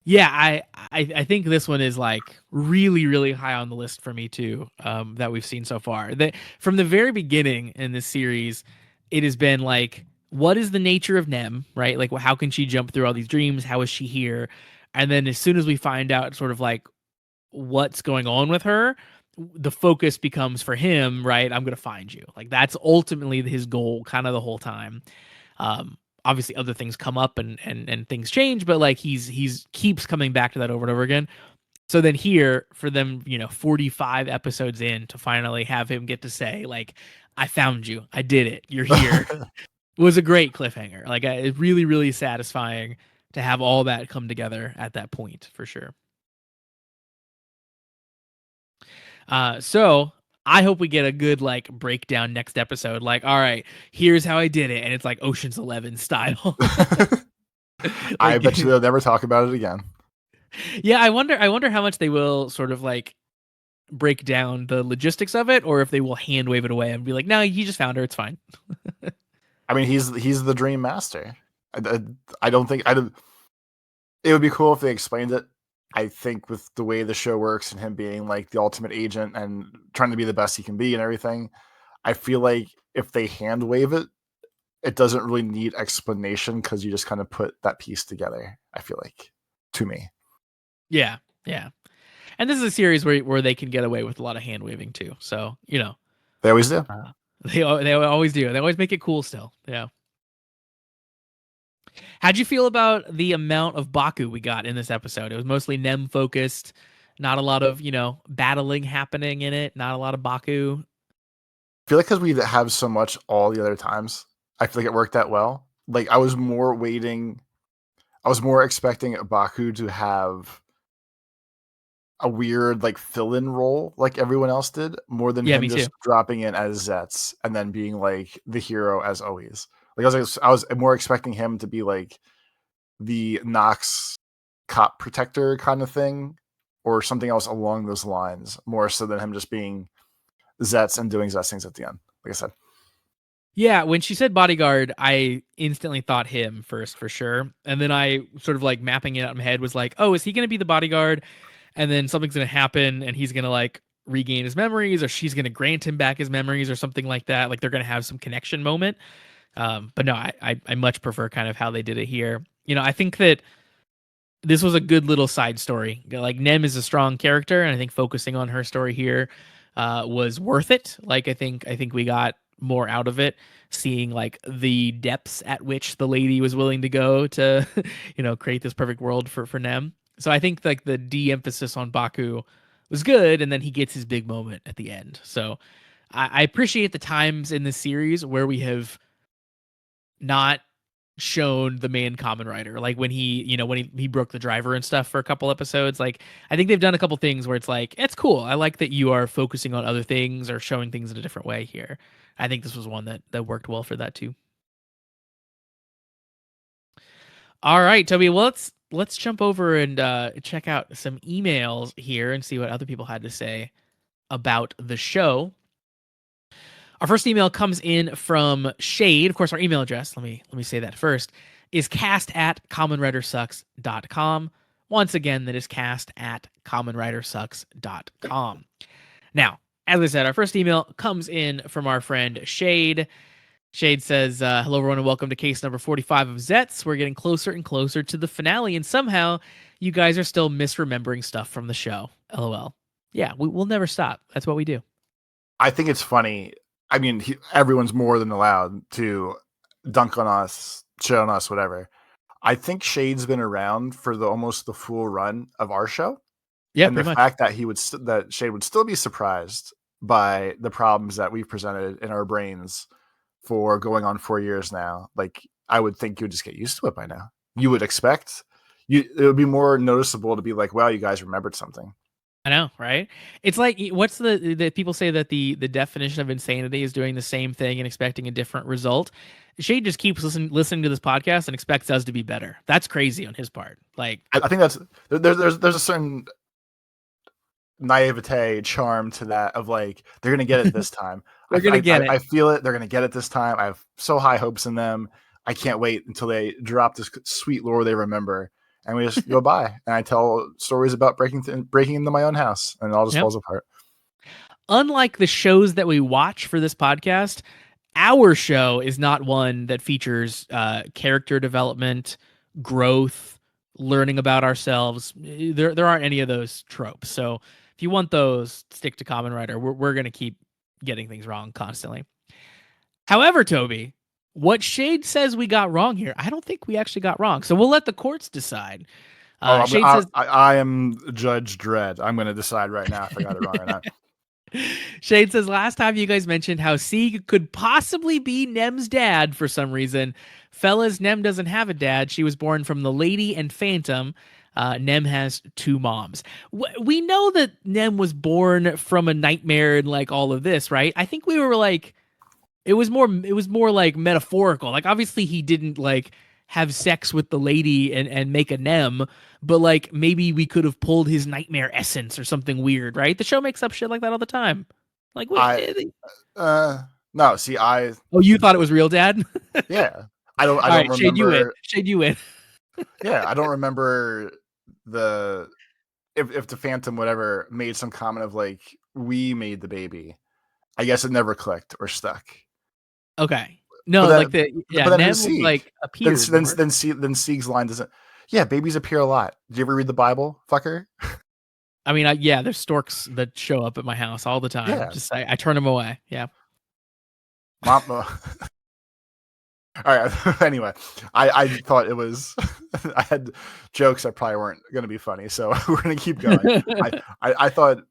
yeah, I think this one is like really, really high on the list for me too, that we've seen so far. From the very beginning in this series, it has been like, what is the nature of Nem, right? Like, how can she jump through all these dreams? How is she here? And then as soon as we find out sort of like what's going on with her, the focus becomes for him, right? I'm going to find you. Like, that's ultimately his goal kind of the whole time. Obviously other things come up and things change, but like he's keeps coming back to that over and over again. So then here for them, 45 episodes in to finally have him get to say like, I found you, I did it, you're here, was a great cliffhanger. Like it's really, really satisfying to have all that come together at that point for sure. So I hope we get a good like breakdown next episode. Like, all right, here's how I did it, and it's like Ocean's 11 style. I bet you they'll never talk about it again. Yeah, I wonder how much they will sort of like break down the logistics of it, or if they will hand wave it away and be like, "No, you just found her. It's fine." I mean, he's the dream master. I don't think it would be cool if they explained it. I think with the way the show works and him being like the ultimate agent and trying to be the best he can be and everything, I feel like if they hand wave it, it doesn't really need explanation because you just kind of put that piece together. I feel like, to me. Yeah. And this is a series where they can get away with a lot of hand waving too. So they always do. They always do. They always make it cool still. Yeah. How'd you feel about the amount of Baku we got in this episode? It was mostly Nem focused, not a lot of, battling happening in it, not a lot of Baku. I feel like because we have so much all the other times, I feel like it worked out well. Like I was more expecting Baku to have a weird like fill-in role like everyone else did, more than him just dropping in as Zeztz and then being like the hero as always. Like I was more expecting him to be like the Nox cop protector kind of thing, or something else along those lines, more so than him just being Zeztz and doing Zeztz things at the end. Like I said. Yeah, when she said bodyguard, I instantly thought him first for sure. And then I sort of like mapping it out in my head was like, oh, is he going to be the bodyguard? And then something's going to happen and he's going to like regain his memories, or she's going to grant him back his memories or something like that. Like they're going to have some connection moment. But no, I much prefer kind of how they did it here. I think that this was a good little side story. Like Nem is a strong character, and I think focusing on her story here was worth it. Like I think we got more out of it, seeing like the depths at which the lady was willing to go to, create this perfect world for Nem. So I think like the de-emphasis on Baku was good, and then he gets his big moment at the end. So I appreciate the times in this series where we have not shown the main Kamen Rider, like when he broke the driver and stuff for a couple episodes. Like I think they've done a couple things where it's like, it's cool, I like that you are focusing on other things or showing things in a different way here. I think this was one that worked well for that too. All right, Toby, well, let's jump over and check out some emails here and see what other people had to say about the show. Our first email comes in from Shade. Of course, our email address, let me say that first, is cast@kamenridersucks.com. Once again, that is cast@kamenridersucks.com. Now, as I said, our first email comes in from our friend Shade. Shade says, hello, everyone, and welcome to case number 45 of Zeztz. We're getting closer and closer to the finale, and somehow you guys are still misremembering stuff from the show. LOL. Yeah, we'll never stop. That's what we do. I think it's funny. I mean, everyone's more than allowed to dunk on us, shit on us, whatever. I think Shade's been around for almost the full run of our show. Yeah, and the fact that that Shade would still be surprised by the problems that we've presented in our brains for going on 4 years now. Like, I would think you would just get used to it by now. You would expect it would be more noticeable to be like, wow, you guys remembered something. I know, right? It's like what's the people say that the definition of insanity is doing the same thing and expecting a different result. Shade just keeps listening to this podcast and expects us to be better. That's crazy on his part. Like I think that's there's a certain naivete charm to that of like they're gonna get it this time. they're gonna get it. I feel it. They're gonna get it this time. I have so high hopes in them. I can't wait until they drop this sweet lore they remember, and we just go by. And I tell stories about breaking into my own house, and it all just falls apart. Unlike the shows that we watch for this podcast, our show is not one that features character development, growth, learning about ourselves. There aren't any of those tropes. So if you want those, stick to Kamen Rider. We're going to keep getting things wrong constantly. However, Toby, what Shade says we got wrong here, I don't think we actually got wrong. So we'll let the courts decide. Shade says, I am Judge Dredd. I'm going to decide right now if I got it wrong or not. Shade says, last time you guys mentioned how Sieg could possibly be Nem's dad for some reason. Fellas, Nem doesn't have a dad. She was born from the Lady and Phantom. Nem has two moms. We know that Nem was born from a nightmare and like all of this, right? I think we were like, it was more like metaphorical. Like obviously he didn't like have sex with the lady and make a Nem, but like maybe we could have pulled his nightmare essence or something weird, right? The show makes up shit like that all the time. Like no, see, oh, you thought it was real, Dad? Yeah. I don't remember. Shade you in. Yeah, I don't remember if the Phantom whatever made some comment of like we made the baby. I guess it never clicked or stuck. Okay. No, like Nem like appears. Then Sieg's line doesn't. Yeah, babies appear a lot. Did you ever read the Bible, fucker? I mean, there's storks that show up at my house all the time. Yeah. Just I turn them away. Yeah. Mom. All right. Anyway, I thought it was. I had jokes that probably weren't going to be funny, so we're going to keep going. I thought.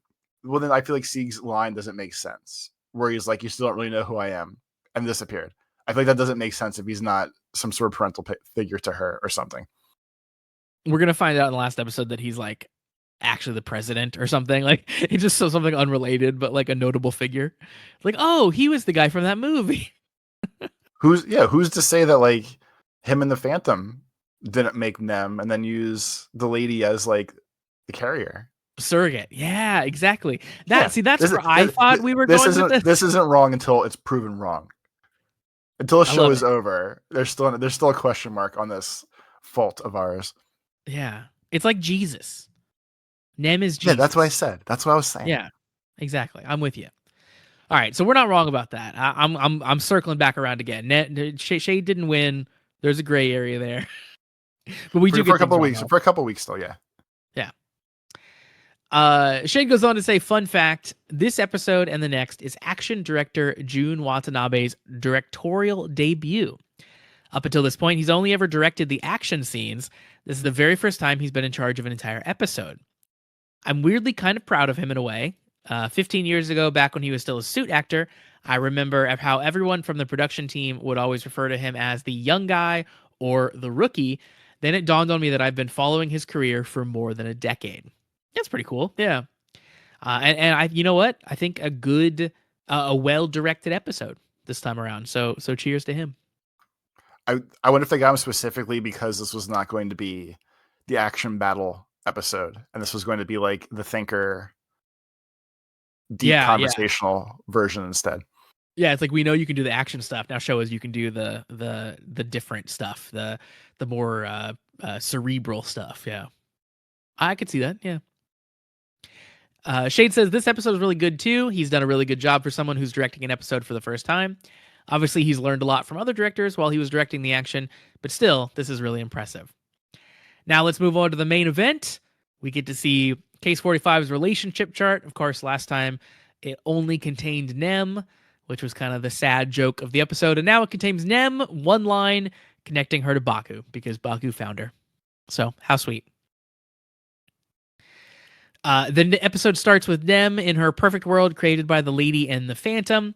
Well, then I feel like Sieg's line doesn't make sense. Where he's like, "You still don't really know who I am," and disappeared. I feel like that doesn't make sense if he's not some sort of parental figure to her or something. We're gonna find out in the last episode that he's like actually the president or something. Like it's just something unrelated, but like a notable figure. Like, oh, he was the guy from that movie. Who's to say that like him and the Phantom didn't make Nem and then use the lady as like the carrier? Surrogate. Yeah, exactly. That's where I thought we were going with this. This isn't wrong until it's proven wrong. Until the show is over, there's still a question mark on this fault of ours. Yeah. It's like Jesus. Nem is Jesus. Yeah, that's what I said. That's what I was saying. Yeah, exactly. I'm with you. All right, so we're not wrong about that. I'm circling back around again. Shade didn't win. There's a gray area there, but we do get for a couple of weeks. For a couple of weeks, still, yeah. Yeah. Shade goes on to say, fun fact: this episode and the next is action director Jun Watanabe's directorial debut. Up until this point, he's only ever directed the action scenes. This is the very first time he's been in charge of an entire episode. I'm weirdly kind of proud of him in a way. 15 years ago, back when he was still a suit actor, I remember how everyone from the production team would always refer to him as the young guy or the rookie. Then it dawned on me that I've been following his career for more than a decade. That's pretty cool. Yeah. And I, you know what? I think a well-directed episode this time around. So cheers to him. I wonder if they got him specifically because this was not going to be the action battle episode, and this was going to be like the thinker, deep conversational version instead. Yeah, it's like we know you can do the action stuff. Now show us you can do the different stuff, the more cerebral stuff. Yeah, I could see that. Yeah. Shade says this episode is really good too. He's done a really good job for someone who's directing an episode for the first time. Obviously, he's learned a lot from other directors while he was directing the action, but still, this is really impressive. Now let's move on to the main event. We get to see Case 45's relationship chart. Of course, last time it only contained Nem, which was kind of the sad joke of the episode, and now it contains Nem, one line, connecting her to Baku, because Baku found her. So, how sweet. The episode starts with Nem in her perfect world created by the Lady and the Phantom.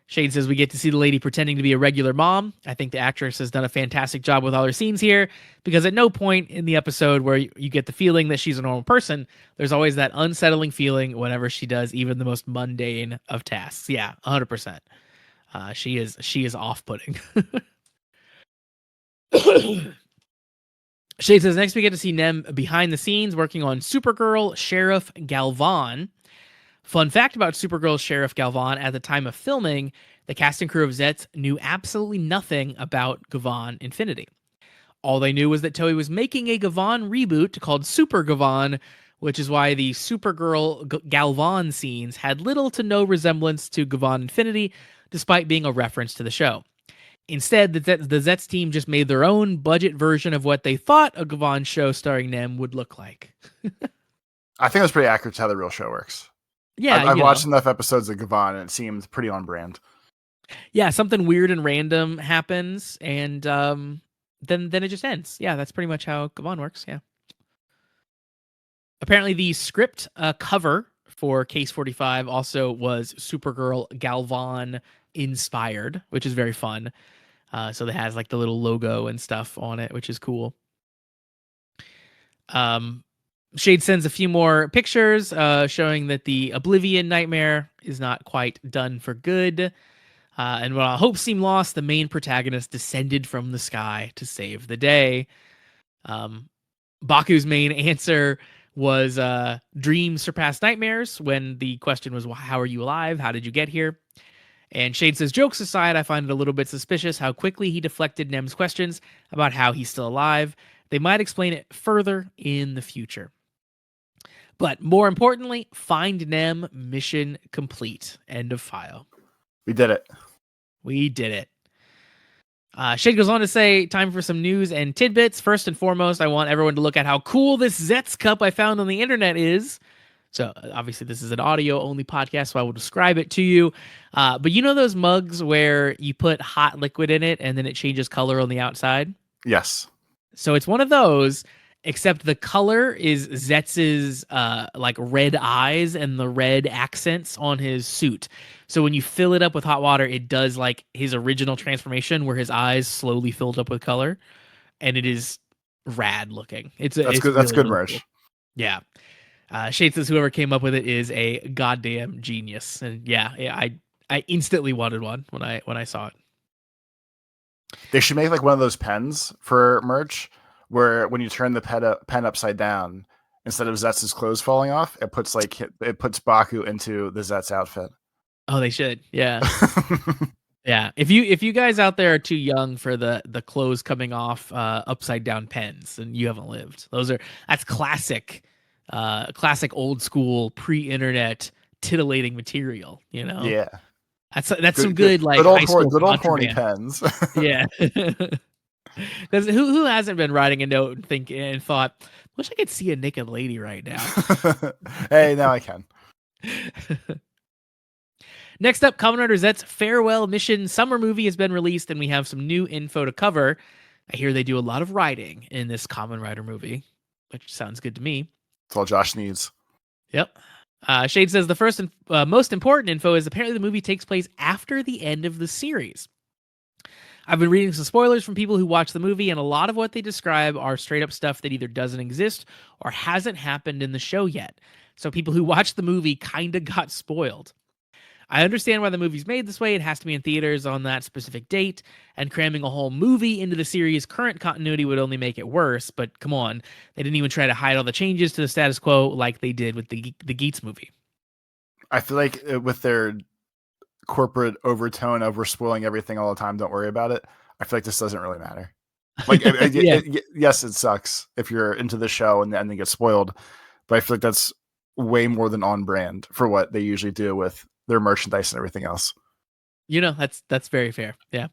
Shade says we get to see the lady pretending to be a regular mom. I think the actress has done a fantastic job with all her scenes here, because at no point in the episode where you get the feeling that she's a normal person, there's always that unsettling feeling whenever she does even the most mundane of tasks. Yeah, 100%. She is off-putting. Shade says next we get to see Nem behind the scenes working on Supergirl Sheriff Galvan. Fun fact about Supergirl Sheriff Galvan: at the time of filming, the cast and crew of Zeztz knew absolutely nothing about Gavan Infinity. All they knew was that Toei was making a Gavan reboot called Super Gavan, which is why the Supergirl Galvan scenes had little to no resemblance to Gavan Infinity, despite being a reference to the show. Instead, the Zeztz team just made their own budget version of what they thought a Gavan show starring Nem would look like. I think that's pretty accurate to how the real show works. Yeah, I've watched enough episodes of Gavan, and it seemed pretty on brand. Yeah, something weird and random happens, and then it just ends. Yeah, that's pretty much how Gavan works. Yeah. Apparently, the script cover for Case 45 also was Supergirl Galvan inspired, which is very fun. So it has like the little logo and stuff on it, which is cool. Shade sends a few more pictures showing that the Oblivion nightmare is not quite done for good. And while hope seemed lost, the main protagonist descended from the sky to save the day. Baku's main answer was dreams surpass nightmares, when the question was, well, how are you alive? How did you get here? And Shade says, jokes aside, I find it a little bit suspicious how quickly he deflected Nem's questions about how he's still alive. They might explain it further in the future. But more importantly, find Nem, mission complete. End of file. We did it. We did it. Shade goes on to say, time for some news and tidbits. First and foremost, I want everyone to look at how cool this Zeztz cup I found on the internet is. So obviously this is an audio-only podcast, so I will describe it to you. But you know those mugs where you put hot liquid in it and then it changes color on the outside? Yes. So it's one of those, except the color is Zetz's like red eyes and the red accents on his suit. So when you fill it up with hot water, it does like his original transformation where his eyes slowly filled up with color, and it is rad looking. It's good. That's really, good really merch. Cool. Yeah. Shade says whoever came up with it is a goddamn genius. And yeah, I instantly wanted one when I saw it. They should make like one of those pens for merch where when you turn the pen upside down, instead of Zetz's clothes falling off, it puts Baku into the Zeztz outfit. Oh, they should. Yeah. Yeah. If you guys out there are too young for the clothes coming off upside down pens, then you haven't lived. That's classic old school pre-internet titillating material, you know? Yeah. That's some good like high school good old horny pens. Yeah. Because who hasn't been writing a note and thought, wish I could see a naked lady right now. Hey, now I can. Next up, Kamen Rider Zeztz Farewell Mission Summer Movie has been released, and we have some new info to cover. I hear they do a lot of writing in this Kamen Rider movie, which sounds good to me. That's all Josh needs. Yep. Shade says the first and most important info is apparently the movie takes place after the end of the series. I've been reading some spoilers from people who watch the movie, and a lot of what they describe are straight up stuff that either doesn't exist or hasn't happened in the show yet. So people who watched the movie kind of got spoiled. I understand why the movie's made this way. It has to be in theaters on that specific date, and cramming a whole movie into the series' current continuity would only make it worse, but come on. They didn't even try to hide all the changes to the status quo like they did with the Geats movie. I feel like with their corporate overtone of we're spoiling everything all the time, don't worry about it, I feel like this doesn't really matter. Like, yes, it sucks if you're into the show and then get spoiled, but I feel like that's way more than on brand for what they usually do with their merchandise and everything else. You know, that's very fair. Yeah.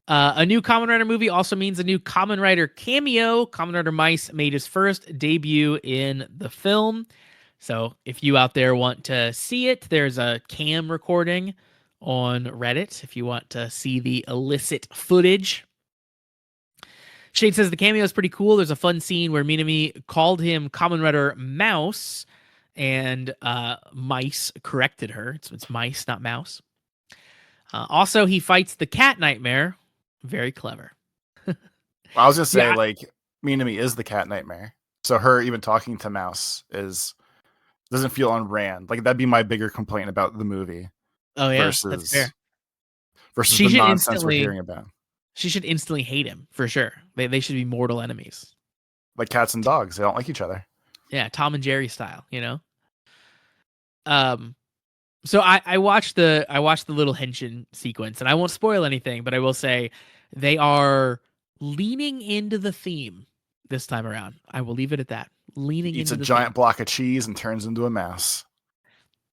A new Kamen Rider movie also means a new Kamen Rider cameo. Kamen Rider Mice made his first debut in the film. So if you out there want to see it, there's a cam recording on Reddit if you want to see the illicit footage. Shade says the cameo is pretty cool. There's a fun scene where Minami called him Kamen Rider Mouse, and Mice corrected her. It's Mice, not Mouse. Also, he fights the Cat Nightmare. Very clever. I was gonna say, like, Minami is the Cat Nightmare, so her even talking to Mouse doesn't feel on brand. Like, that'd be my bigger complaint about the movie. Oh yeah, that's fair. Versus the nonsense we're hearing about. She should instantly hate him for sure. They should be mortal enemies. Like cats and dogs, they don't like each other. Yeah, Tom and Jerry style, you know. So I watched the little henshin sequence, and I won't spoil anything, but I will say they are leaning into the theme this time around. I will leave it at that. Leaning Eats into a giant block of cheese and turns into a mouse.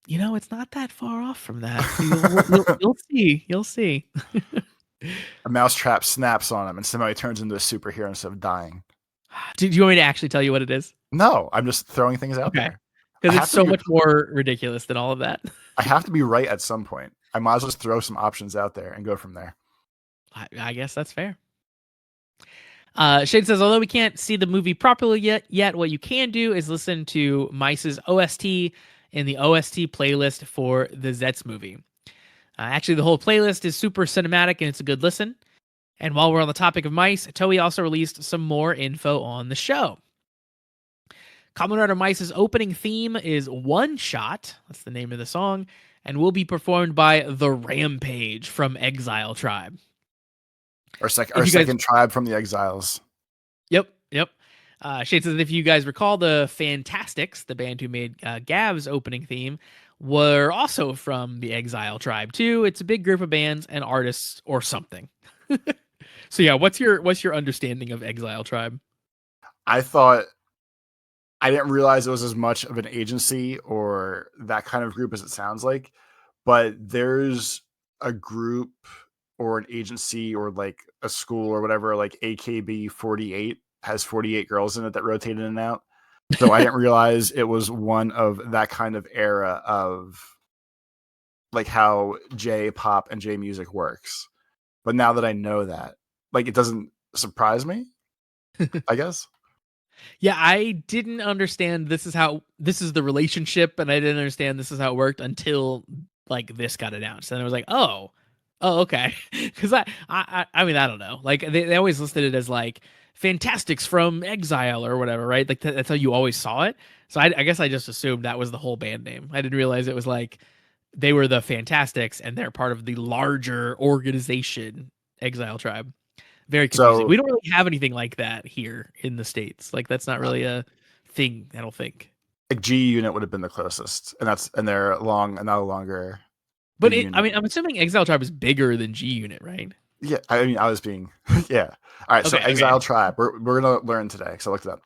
You know, it's not that far off from that. You'll see. You'll see. A mouse trap snaps on him, and somehow he turns into a superhero instead of dying. Do you want me to actually tell you what it is? No, I'm just throwing things out there. Because it's so much more ridiculous than all of that. I have to be right at some point. I might as well just throw some options out there and go from there. I guess that's fair. Shade says, although we can't see the movie properly yet, what you can do is listen to Mice's OST in the OST playlist for the Zeztz movie. Actually, the whole playlist is super cinematic and it's a good listen. And while we're on the topic of Mice, Toei also released some more info on the show. Kamen Rider Mice's opening theme is One Shot, that's the name of the song, and will be performed by The Rampage from Exile Tribe. Our second tribe from the Exiles. Yep. Shade says, if you guys recall, the Fantastics, the band who made Gav's opening theme, were also from the Exile Tribe too. It's a big group of bands and artists or something. So yeah, what's your understanding of Exile Tribe? I didn't realize it was as much of an agency or that kind of group as it sounds like, but there's a group or an agency or like a school or whatever, like AKB 48 has 48 girls in it that rotate in and out. So I didn't realize it was one of that kind of era of like how J-pop and J-music works. But now that I know that, like, it doesn't surprise me, I guess. Yeah, I didn't understand this is the relationship, and I didn't understand this is how it worked until like this got announced, and I was like, oh, okay. Because I mean, I don't know. Like they always listed it as like Fantastics from Exile or whatever, right? Like that's how you always saw it. So I guess I just assumed that was the whole band name. I didn't realize it was like they were the Fantastics and they're part of the larger organization Exile Tribe. Very confusing. We don't really have anything like that here in the States. Like that's not really a thing, I don't think. Like G Unit would have been the closest, and they're no longer. But I'm assuming Exile Tribe is bigger than G Unit, right? Yeah, I mean, I was being yeah. All right, so Exile Tribe, we're gonna learn today. So I looked it up.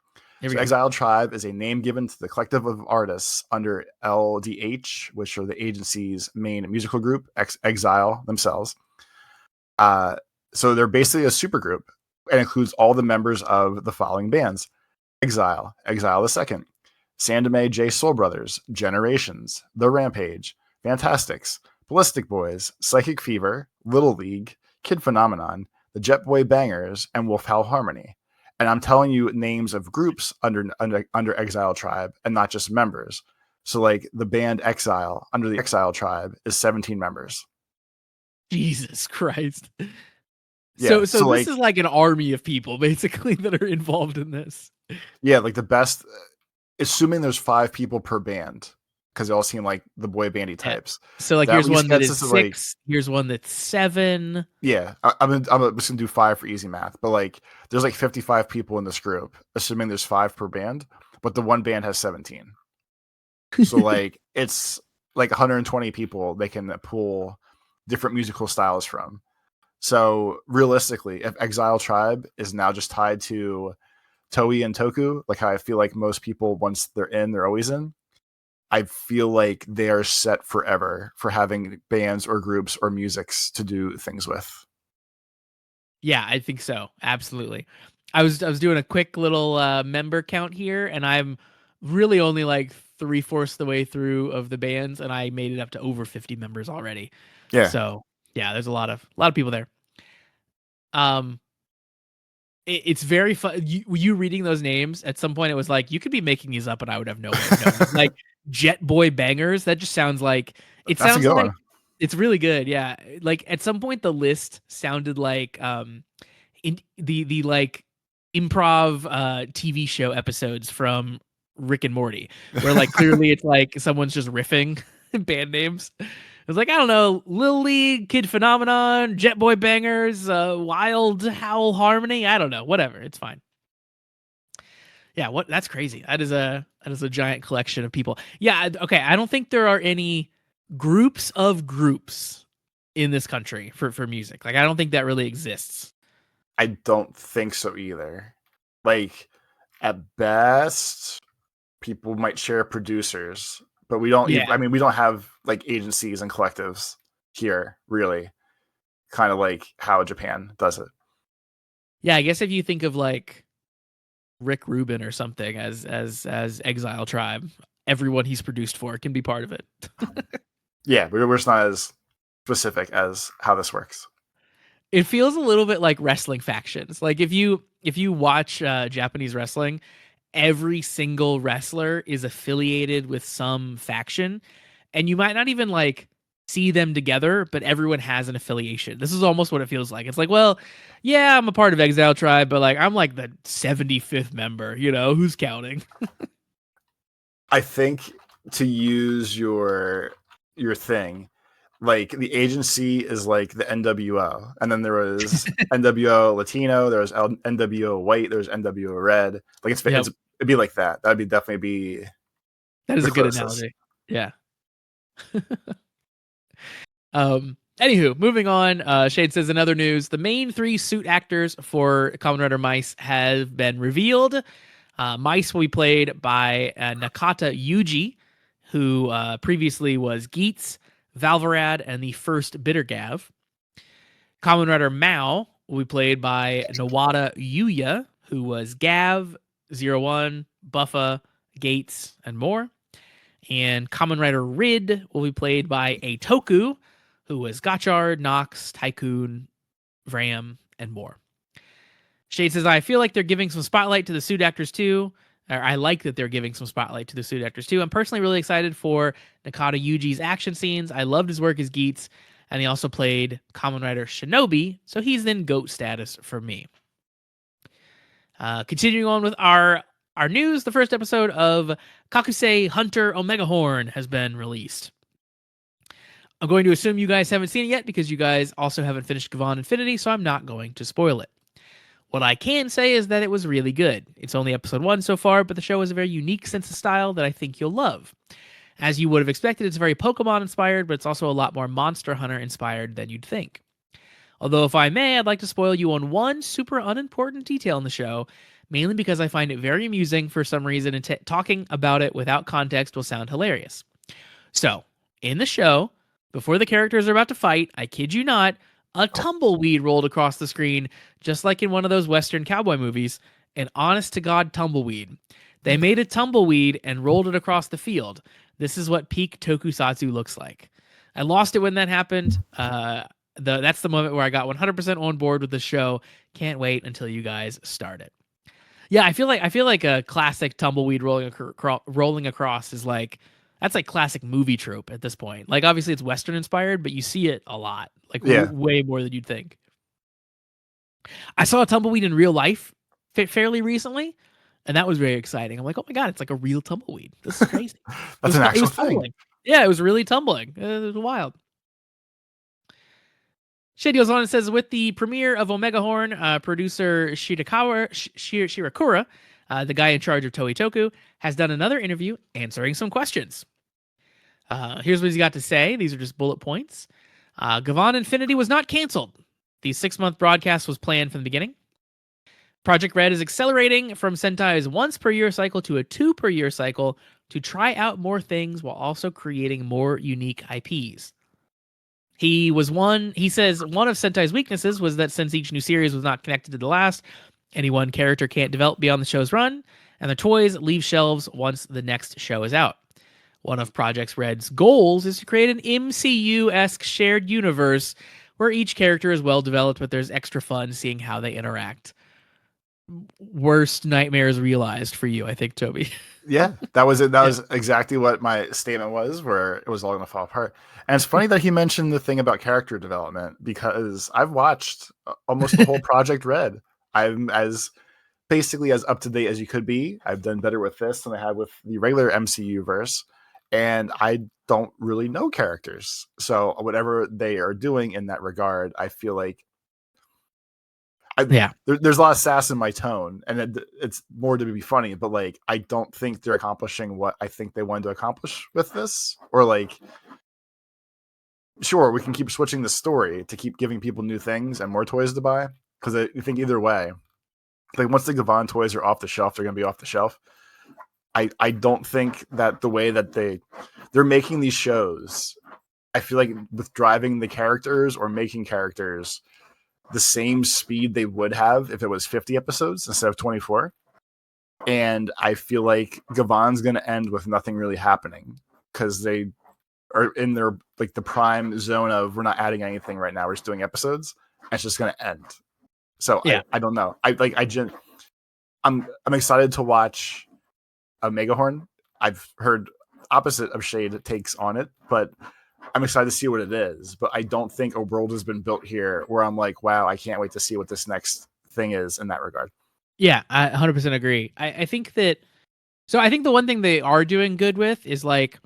So Exile Tribe is a name given to the collective of artists under LDH, which are the agency's main musical group, Exile themselves. So they're basically a supergroup and includes all the members of the following bands: Exile, Exile the Second, Sandame J Soul Brothers, Generations, The Rampage, Fantastics, Ballistic Boys, Psychic Fever, Little League, Kid Phenomenon, the Jet Boy Bangers, and Wolf Howl Harmony. And I'm telling you names of groups under Exile Tribe and not just members. So like the band Exile under the Exile Tribe is 17 members. Jesus Christ. Yeah, so this like, is like an army of people basically that are involved in this. Yeah, like the best, assuming there's 5 people per band, because they all seem like the boy bandy types. So like here's one that is 6, here's one that's 7. Yeah, I'm just gonna do 5 for easy math, but like there's like 55 people in this group, assuming there's 5 per band, but the one band has 17. So like it's like 120 people they can pull different musical styles from. So realistically, if Exile Tribe is now just tied to Toei and Toku, like how I feel like most people, once they're in, they're always in, I feel like they are set forever for having bands or groups or musics to do things with. Yeah, I think so. Absolutely. I was doing a quick little member count here, and I'm really only like 3/4 the way through of the bands, and I made it up to over 50 members already. Yeah. So yeah, there's a lot of people there. It's very fun. You reading those names at some point, it was like you could be making these up, and I would have no way of knowing. Like Jet Boy Bangers. That just sounds like it That's a sounds good like one. it's really good. Yeah, like at some point the list sounded like in the like improv TV show episodes from Rick and Morty, where like clearly it's like someone's just riffing band names. It was like, I don't know, Lil League, Kid Phenomenon, Jet Boy Bangers, Wild Howl Harmony. I don't know, whatever. It's fine. Yeah, what? That's crazy. That is a giant collection of people. Yeah, okay. I don't think there are any groups of groups in this country for music. Like, I don't think that really exists. I don't think so either. Like, at best, people might share producers, but we don't. Yeah. I mean, we don't have like agencies and collectives here, really. Kind of like how Japan does it. Yeah, I guess if you think of like Rick Rubin or something as Exile Tribe, everyone he's produced for can be part of it. Yeah, but we're just not as specific as how this works. It feels a little bit like wrestling factions. Like if you watch Japanese wrestling, every single wrestler is affiliated with some faction, and you might not even like see them together, but everyone has an affiliation. This is almost what it feels like. It's like, well, yeah, I'm a part of Exile Tribe, but like I'm like the 75th member, who's counting? I think to use your thing, like the agency is like the NWO, and then there was NWO Latino, there was NWO White, there was NWO Red. Like it'd be like that. That'd definitely be. That is a good analogy. Yeah. Anywho, moving on. Shade says in other news, the main 3 suit actors for Kamen Rider Mice have been revealed. Mice will be played by Nakata Yuji, who previously was Geets, Valvarad, and the first Bitter Gav. Kamen Rider Mao will be played by Nawada Yuya, who was Gav, 01, Buffa, Gates, and more. And Kamen Rider Rid will be played by a Toku, who was Gotchard, Nox, Tycoon, Vram, and more. Shade says, I feel like they're giving some spotlight to the suit actors too. Or I like that they're giving some spotlight to the suit actors too. I'm personally really excited for Nakata Yuji's action scenes. I loved his work as Geets, and he also played Kamen Rider Shinobi, so he's then GOAT status for me. Continuing on with our news, the first episode of Kakusei Hunter Omega Horn has been released. I'm going to assume you guys haven't seen it yet because you guys also haven't finished Gavan Infinity, so I'm not going to spoil it. What I can say is that it was really good. It's only episode 1 so far, but the show has a very unique sense of style that I think you'll love. As you would have expected, it's very Pokemon inspired, but it's also a lot more Monster Hunter inspired than you'd think. Although, if I may, I'd like to spoil you on one super unimportant detail in the show, mainly because I find it very amusing for some reason, and talking about it without context will sound hilarious. So, in the show, before the characters are about to fight, I kid you not, a tumbleweed rolled across the screen, just like in one of those Western cowboy movies, an honest-to-God tumbleweed. They made a tumbleweed and rolled it across the field. This is what peak tokusatsu looks like. I lost it when that happened. That's the moment where I got 100% on board with the show. Can't wait until you guys start it. Yeah, I feel like a classic tumbleweed rolling across is like, that's like classic movie trope at this point. Like obviously it's Western inspired, but you see it a lot, like way more than you'd think. I saw a tumbleweed in real life fairly recently, and that was very exciting. I'm like, oh my god, it's like a real tumbleweed. This is crazy. That's an actual thing. Tumbling. Yeah, it was really tumbling. It was wild. Shady goes on and says, with the premiere of Omega Horn, producer Shirakura, the guy in charge of Toei Toku, has done another interview answering some questions. Here's what he's got to say. These are just bullet points. Gavan Infinity was not canceled. The 6-month broadcast was planned from the beginning. Project Red is accelerating from Sentai's once per year cycle to a 2 per year cycle to try out more things while also creating more unique IPs. He says one of Sentai's weaknesses was that since each new series was not connected to the last, any one character can't develop beyond the show's run, and the toys leave shelves once the next show is out. One of Project Red's goals is to create an MCU-esque shared universe where each character is well developed, but there's extra fun seeing how they interact. worst nightmares realized for you, I think, Toby. Yeah, that was it. That was exactly what my statement was, where it was all going to fall apart. And it's funny that he mentioned the thing about character development, because I've watched almost the whole Project Red. I'm as basically as up to date as you could be. I've done better with this than I have with the regular MCU verse, and I don't really know characters. So whatever they are doing in that regard, I feel like there's a lot of sass in my tone, and it's more to be funny, but like I don't think they're accomplishing what I think they wanted to accomplish with this. Or like, sure, we can keep switching the story to keep giving people new things and more toys to buy, because I think either way, like once the Gavon toys are off the shelf, they're going to be off the shelf. I don't think that the way that they're making these shows, I feel like with driving the characters or making characters the same speed they would have if it was 50 episodes instead of 24. And I feel like Gavon's going to end with nothing really happening, because they are in their like the prime zone of, we're not adding anything right now, we're just doing episodes, and it's just going to end. So I don't know. I'm excited to watch a Megahorn. I've heard opposite of shade takes on it, but I'm excited to see what it is. But I don't think a world has been built here where I'm like, wow, I can't wait to see what this next thing is in that regard. Yeah, I 100% agree. I think that, so I think the one thing they are doing good with is like,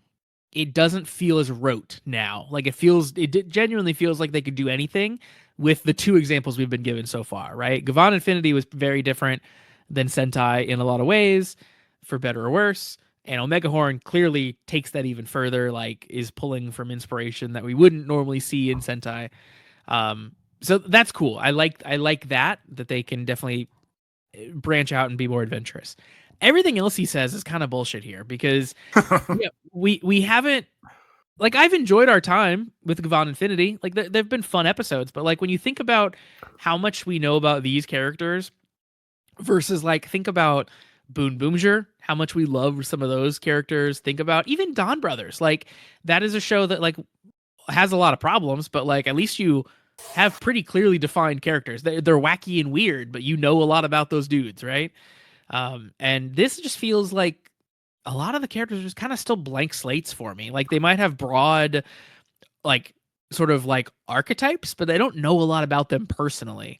it doesn't feel as rote now. Like it genuinely feels like they could do anything with the two examples we've been given so far, right? Gavon Infinity was very different than Sentai in a lot of ways, for better or worse. And Omega Horn clearly takes that even further, like is pulling from inspiration that we wouldn't normally see in Sentai. So that's cool. I like that they can definitely branch out and be more adventurous. Everything else he says is kind of bullshit here, because we haven't, like, I've enjoyed our time with Gavon Infinity. Like there've been fun episodes, but like when you think about how much we know about these characters versus like think about Boon Boomjer, how much we love some of those characters. Think about even Dawn Brothers. Like that is a show that like has a lot of problems, but like at least you have pretty clearly defined characters. They're wacky and weird, but you know a lot about those dudes, right? And this just feels like a lot of the characters are just kind of still blank slates for me. Like they might have broad, like sort of like archetypes, but they don't know a lot about them personally.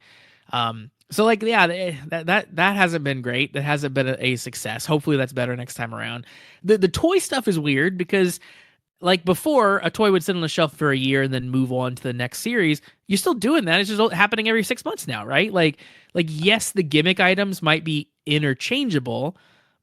So like, yeah, that hasn't been great. That hasn't been a success. Hopefully that's better next time around. The toy stuff is weird, because like before, a toy would sit on the shelf for a year and then move on to the next series. You're still doing that. It's just happening every 6 months now, right? Like yes, the gimmick items might be interchangeable,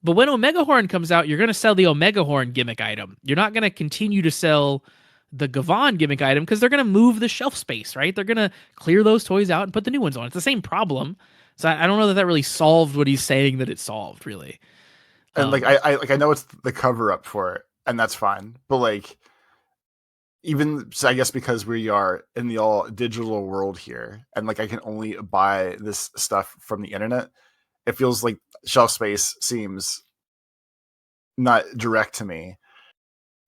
but when Omega Horn comes out, you're going to sell the Omega Horn gimmick item. You're not going to continue to sell the Gavon gimmick item, because they're going to move the shelf space, right? They're going to clear those toys out and put the new ones on. It's the same problem. So I don't know that really solved what he's saying that it solved, really. And like I know it's the cover up for it, and that's fine. But like, even so, I guess because we are in the all digital world here, and like I can only buy this stuff from the internet, it feels like shelf space seems not direct to me.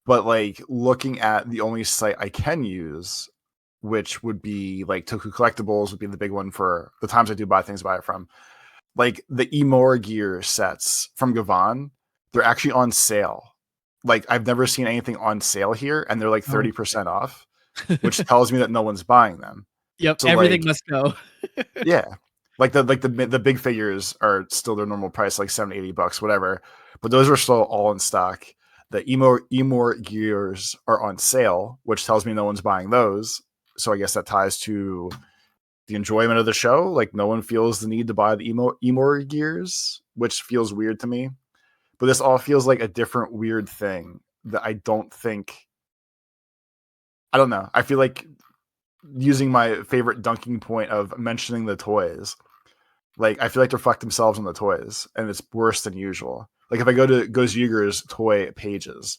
But like looking at the only site I can use, which would be like Toku Collectibles, would be the big one for the times I do buy things, buy it from. Like the Emor gear sets from Gavon, they're actually on sale. Like I've never seen anything on sale here, and they're like 30% off, which tells me that no one's buying them. Yep, so everything like, must go. Yeah, like the big figures are still their normal price, like $70-$80, whatever. But those are still all in stock. The Emor gears are on sale, which tells me no one's buying those. So I guess that ties to the enjoyment of the show. Like no one feels the need to buy the Emor gears, which feels weird to me. But this all feels like a different weird thing that I don't know. I feel like using my favorite dunking point of mentioning the toys. Like I feel like they're fucked themselves on the toys, and it's worse than usual. Like if I go to Yuger's toy pages,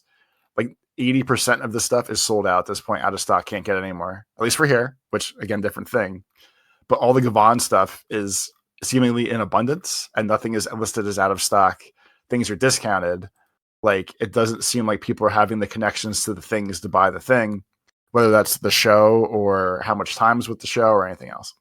like 80% of the stuff is sold out at this point, out of stock, can't get it anymore. At least for here, which again, different thing. But all the Gavon stuff is seemingly in abundance, and nothing is listed as out of stock. Things are discounted. Like it doesn't seem like people are having the connections to the things to buy the thing, whether that's the show or how much time's with the show or anything else.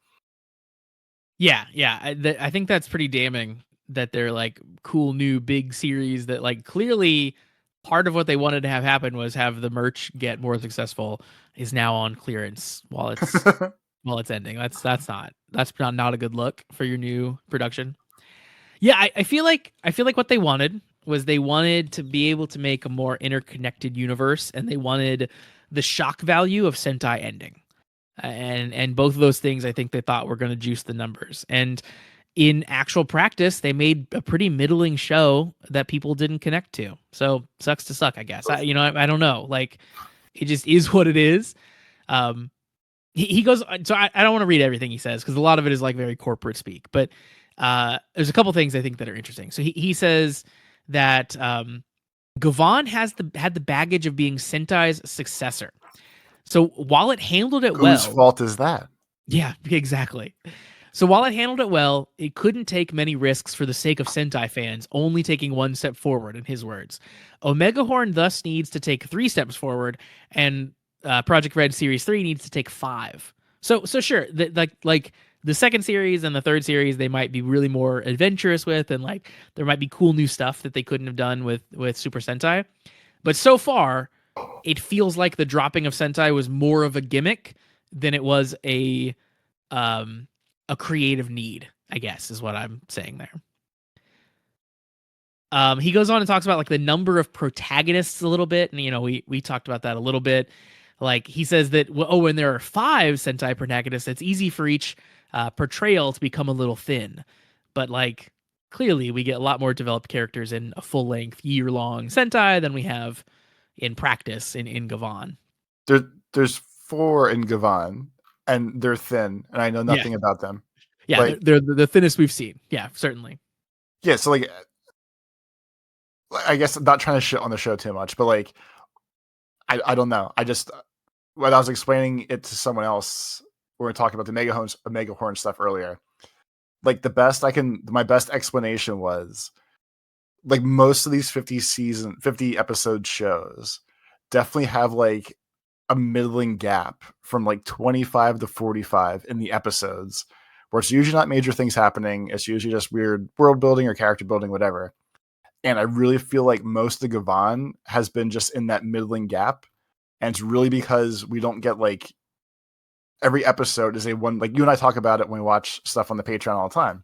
Yeah, yeah. I think that's pretty damning that they're like cool new big series that like clearly part of what they wanted to have happen was have the merch get more successful is now on clearance while it's ending. That's not a good look for your new production. Yeah, I feel like what they wanted was they wanted to be able to make a more interconnected universe, and they wanted the shock value of Sentai ending. And both of those things I think they thought were going to juice the numbers. And in actual practice, they made a pretty middling show that people didn't connect to. So sucks to suck, I guess. I don't know. Like it just is what it is. Um, he goes. So I don't want to read everything he says because a lot of it is like very corporate speak. But there's a couple things I think that are interesting. So he says that Gavon had the baggage of being Sentai's successor. So while it handled it Whose well, fault is that? yeah, exactly. So while it handled it well, it couldn't take many risks for the sake of Sentai fans, only taking one step forward, in his words. Omega Horn thus needs to take 3 steps forward, and Project Red Series 3 needs to take 5. So sure, like the second series and the third series, they might be really more adventurous with, and like there might be cool new stuff that they couldn't have done with Super Sentai. But so far, it feels like the dropping of Sentai was more of a gimmick than it was um a creative need, I guess is what I'm saying there. He goes on and talks about like the number of protagonists a little bit, and we talked about that a little bit. Like he says that when there are 5 Sentai protagonists, it's easy for each portrayal to become a little thin, but like clearly we get a lot more developed characters in a full length year long Sentai than we have in practice in Gavon. There's 4 in Gavon, and they're thin, and I know nothing about them. Yeah, like, they're the thinnest we've seen. Yeah, certainly. Yeah, so like I guess I'm not trying to shit on the show too much, but like I don't know. I just when I was explaining it to someone else, we were talking about the Omega Horn stuff earlier. Like my best explanation was like most of these 50 episode shows definitely have like a middling gap from like 25 to 45 in the episodes where it's usually not major things happening. It's usually just weird world building or character building, whatever. And I really feel like most of Gavon has been just in that middling gap. And it's really because we don't get like every episode is a one, like you and I talk about it when we watch stuff on the Patreon all the time.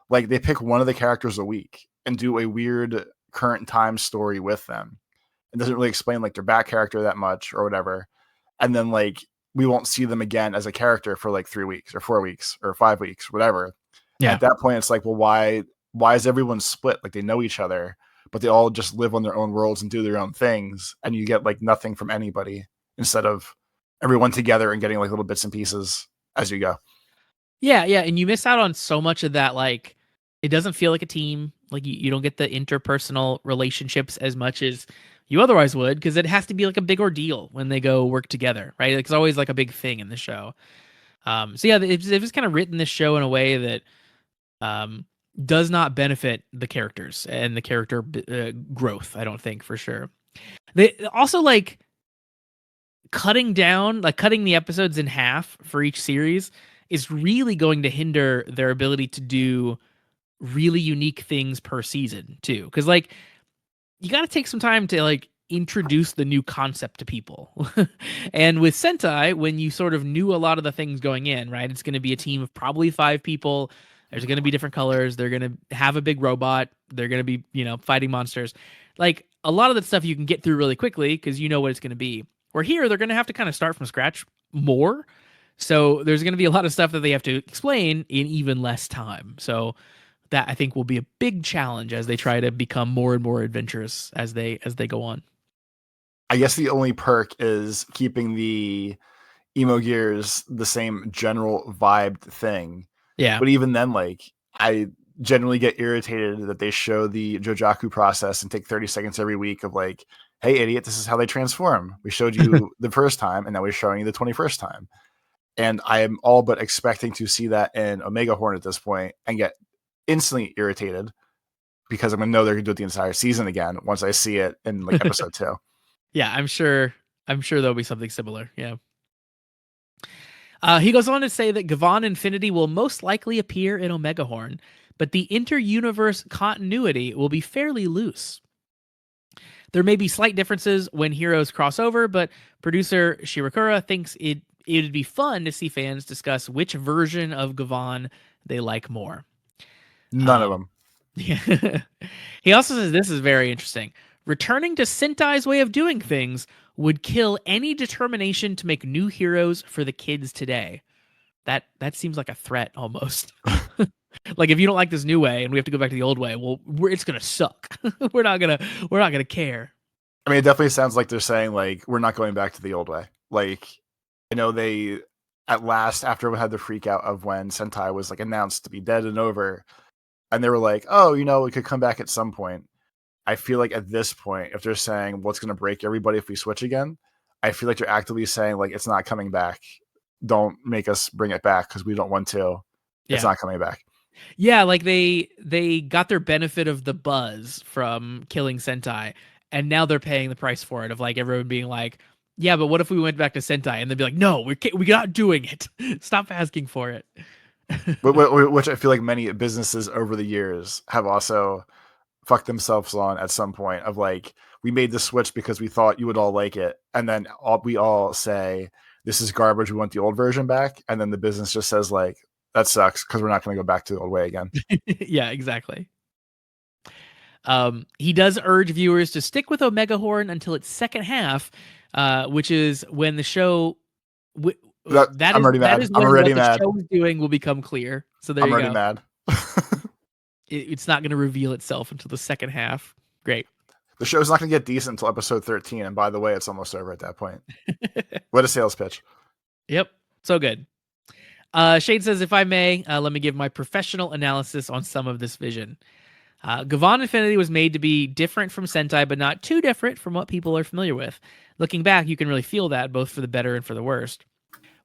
Like they pick one of the characters a week and do a weird current time story with them. It doesn't really explain like their back character that much or whatever. And then like we won't see them again as a character for like 3 weeks or 4 weeks or 5 weeks, whatever. Yeah. At that point, it's like, well, why is everyone split? Like they know each other, but they all just live on their own worlds and do their own things. And you get like nothing from anybody instead of everyone together and getting like little bits and pieces as you go. Yeah. And you miss out on so much of that. Like it doesn't feel like a team. Like you don't get the interpersonal relationships as much as you otherwise would, because it has to be like a big ordeal when they go work together, right? Like, it's always like a big thing in the show. So yeah, they've just kind of written this show in a way that does not benefit the characters and the character growth, I don't think, for sure. They also like cutting the episodes in half for each series is really going to hinder their ability to do really unique things per season too. Because like you got to take some time to like introduce the new concept to people. And with Sentai, when you sort of knew a lot of the things going in, right? It's going to be a team of probably 5 people. There's going to be different colors. They're going to have a big robot. They're going to be, fighting monsters. Like a lot of that stuff you can get through really quickly because you know what it's going to be. Where here, they're going to have to kind of start from scratch more. So there's going to be a lot of stuff that they have to explain in even less time. So that I think will be a big challenge as they try to become more and more adventurous as they go on. I guess the only perk is keeping the Emo Gears the same general vibed thing. Yeah. But even then, like, I generally get irritated that they show the Jojaku process and take 30 seconds every week of like, hey, idiot, this is how they transform. We showed you the first time, and now we're showing you the 21st time. And I am all but expecting to see that in Omega Horn at this point and get instantly irritated because I'm going to know they're going to do it the entire season again once I see it in like episode 2. Yeah, I'm sure there'll be something similar. Yeah. He goes on to say that Gavon Infinity will most likely appear in Omega Horn, but the inter-universe continuity will be fairly loose. There may be slight differences when heroes cross over, but producer Shirakura thinks it'd be fun to see fans discuss which version of Gavon they like more. None of them. Yeah. He also says this is very interesting. Returning to Sentai's way of doing things would kill any determination to make new heroes for the kids today. That seems like a threat almost. Like if you don't like this new way and we have to go back to the old way, well, it's gonna suck. we're not gonna care. I mean, it definitely sounds like they're saying like we're not going back to the old way. Like, you know, they at last after we had the freak out of when Sentai was like announced to be dead and over, and they were like, oh, you know, it could come back at some point. I feel like at this point, if they're saying what's going to break everybody if we switch again, I feel like they're actively saying like it's not coming back. Don't make us bring it back because we don't want to. Yeah. It's not coming back. Yeah, like they got their benefit of the buzz from killing Sentai, and now they're paying the price for it. Of like everyone being like, yeah, but what if we went back to Sentai? And they'd be like, no, we're not doing it. Stop asking for it. Which I feel like many businesses over the years have also fucked themselves on at some point of like, we made the switch because we thought you would all like it. And then we all say, this is garbage. We want the old version back. And then the business just says like, that sucks because we're not going to go back to the old way again. Yeah, exactly. He does urge viewers to stick with Omega Horn until its second half, which is when the show... I'm already mad. I'm already mad. The show is doing will become clear. So there you go. I'm already mad. It's not going to reveal itself until the second half. Great. The show's not going to get decent until episode 13. And by the way, it's almost over at that point. What a sales pitch. Yep. So good. Shade says, if I may, let me give my professional analysis on some of this vision. Gavon Infinity was made to be different from Sentai, but not too different from what people are familiar with. Looking back, you can really feel that, both for the better and for the worst.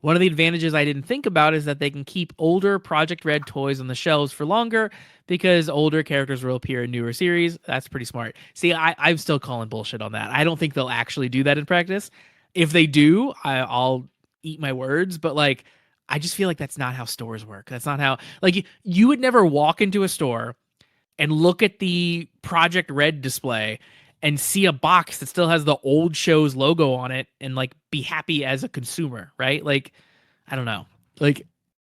One of the advantages I didn't think about is that they can keep older Project Red toys on the shelves for longer because older characters will appear in newer series. That's pretty smart. See, I'm still calling bullshit on that. I don't think they'll actually do that in practice. If they do, I'll eat my words, but like, I just feel like that's not how stores work. That's not how, like, you would never walk into a store and look at the Project Red display and see a box that still has the old show's logo on it and like be happy as a consumer, right? Like, I don't know. Like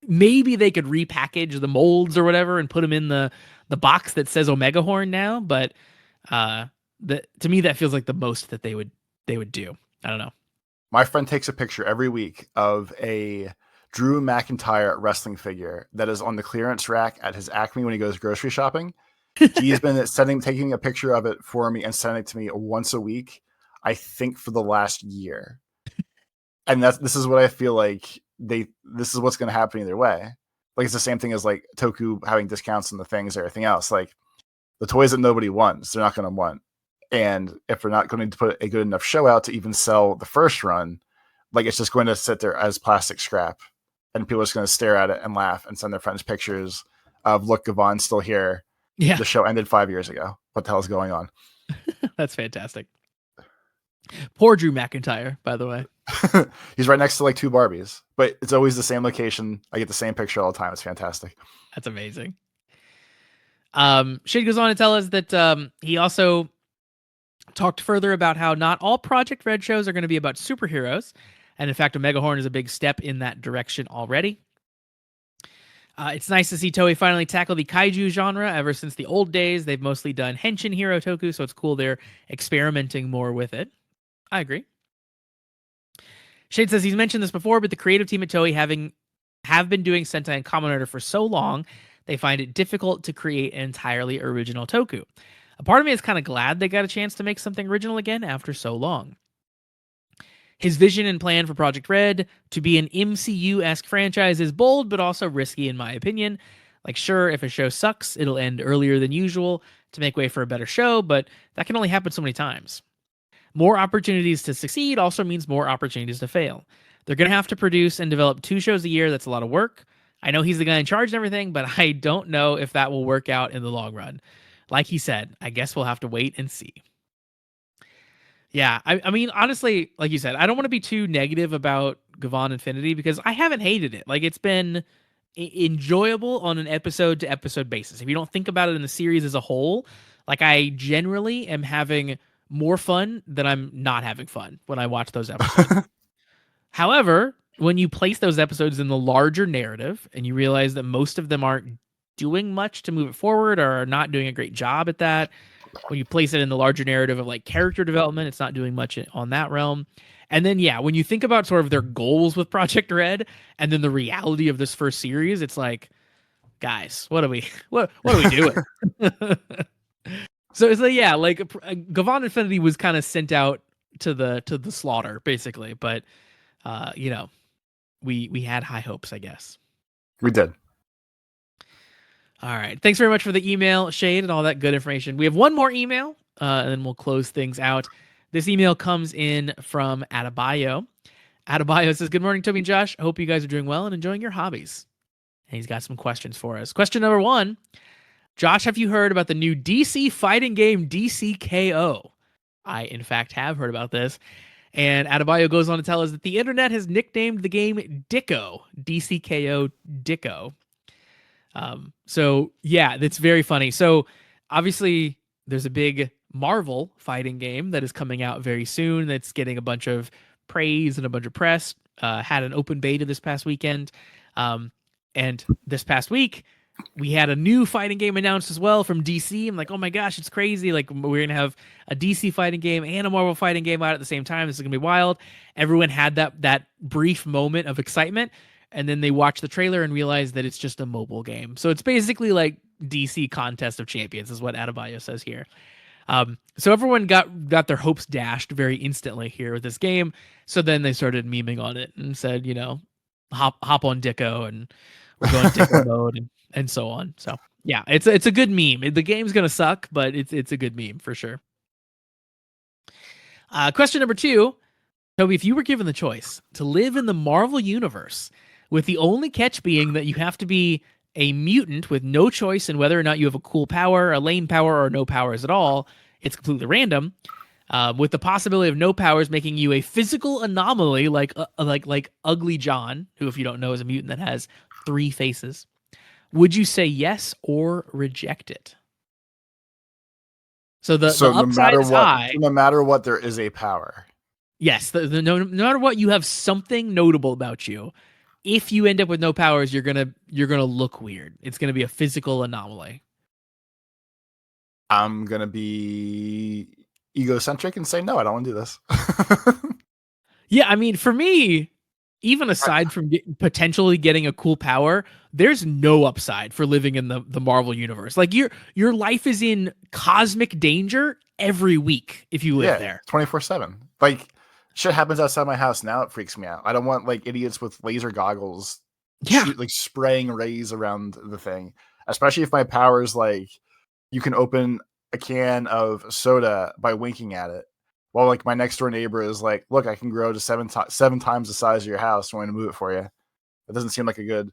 maybe they could repackage the molds or whatever and put them in the box that says Omega Horn now, but to me that feels like the most that they would do. I don't know. My friend takes a picture every week of a Drew McIntyre wrestling figure that is on the clearance rack at his Acme when he goes grocery shopping. He's been taking a picture of it for me and sending it to me once a week, I think for the last year. And this is what I feel like this is what's going to happen either way. Like it's the same thing as like Toku having discounts on the things, everything else. Like the toys that nobody wants, they're not going to want. And if they're not going to put a good enough show out to even sell the first run, like it's just going to sit there as plastic scrap. And people are just going to stare at it and laugh and send their friends pictures of, look, Gavon's still here. Yeah. The show ended 5 years ago. What the hell is going on? That's fantastic. Poor Drew McIntyre, by the way. He's right next to like two Barbies, but it's always the same location. I get the same picture all the time. It's fantastic. That's amazing. Shade goes on to tell us that he also talked further about how not all Project Red shows are going to be about superheroes. And in fact, Omega Horn is a big step in that direction already. It's nice to see Toei finally tackle the kaiju genre. Ever since the old days, they've mostly done henshin hero toku, so it's cool they're experimenting more with it. I agree. Shade says he's mentioned this before, but the creative team at Toei have been doing Sentai and Kamen Rider for so long, they find it difficult to create an entirely original toku. A part of me is kind of glad they got a chance to make something original again after so long. His vision and plan for Project Red to be an MCU-esque franchise is bold, but also risky in my opinion. Like, sure, if a show sucks, it'll end earlier than usual to make way for a better show, but that can only happen so many times. More opportunities to succeed also means more opportunities to fail. They're going to have to produce and develop 2 shows a year. That's a lot of work. I know he's the guy in charge and everything, but I don't know if that will work out in the long run. Like he said, I guess we'll have to wait and see. Yeah, I mean, honestly, like you said, I don't want to be too negative about Gavon Infinity because I haven't hated it. Like it's been enjoyable on an episode to episode basis. If you don't think about it in the series as a whole, like I generally am having more fun than I'm not having fun when I watch those episodes. However, when you place those episodes in the larger narrative and you realize that most of them aren't doing much to move it forward or are not doing a great job at that, when you place it in the larger narrative of like character development, it's not doing much on that realm. And then, yeah, when you think about sort of their goals with Project Red and then the reality of this first series, it's like, guys, what are we doing? So it's like, yeah, like Gavon Infinity was kind of sent out to the slaughter basically, but you know, we had high hopes, I guess. We did. All right. Thanks very much for the email, Shade, and all that good information. We have one more email, and then we'll close things out. This email comes in from Adebayo. Adebayo says, "Good morning, Toby and Josh. I hope you guys are doing well and enjoying your hobbies." And he's got some questions for us. Question number 1. Josh, have you heard about the new DC fighting game DCKO? I, in fact, have heard about this. And Adebayo goes on to tell us that the internet has nicknamed the game Dicko, DCKO Dicko. So yeah, that's very funny. So obviously there's a big Marvel fighting game that is coming out very soon. That's getting a bunch of praise and a bunch of press, had an open beta this past weekend. And this past week we had a new fighting game announced as well from DC. I'm like, oh my gosh, it's crazy. Like we're going to have a DC fighting game and a Marvel fighting game out at the same time. This is going to be wild. Everyone had that brief moment of excitement. And then they watch the trailer and realize that it's just a mobile game. So it's basically like DC Contest of Champions is what Adebayo says here. So everyone got their hopes dashed very instantly here with this game. So then they started memeing on it and said, you know, hop on Dicko and we're going Dicko mode and so on. So yeah, it's a good meme. The game's gonna suck, but it's a good meme for sure. Question number 2, Toby, if you were given the choice to live in the Marvel universe, with the only catch being that you have to be a mutant with no choice in whether or not you have a cool power, a lame power, or no powers at all. It's completely random. With the possibility of no powers making you a physical anomaly like Ugly John, who, if you don't know, is a mutant that has 3 faces. Would you say yes or reject it? So the upside is high. No matter what, there is a power. Yes, no matter what, you have something notable about you. If you end up with no powers, you're gonna look weird. It's gonna be a physical anomaly. I'm gonna be egocentric and say no. I don't want to do this. Yeah, I mean, for me, even aside from potentially getting a cool power, there's no upside for living in the Marvel universe. Like your life is in cosmic danger every week if you live there 24/7. Like. Shit happens outside my house now. It freaks me out. I don't want like idiots with laser goggles, like spraying rays around the thing. Especially if my power is like you can open a can of soda by winking at it, while like my next door neighbor is like, "Look, I can grow to 7 times the size of your house. I'm going to move it for you." That doesn't seem like a good.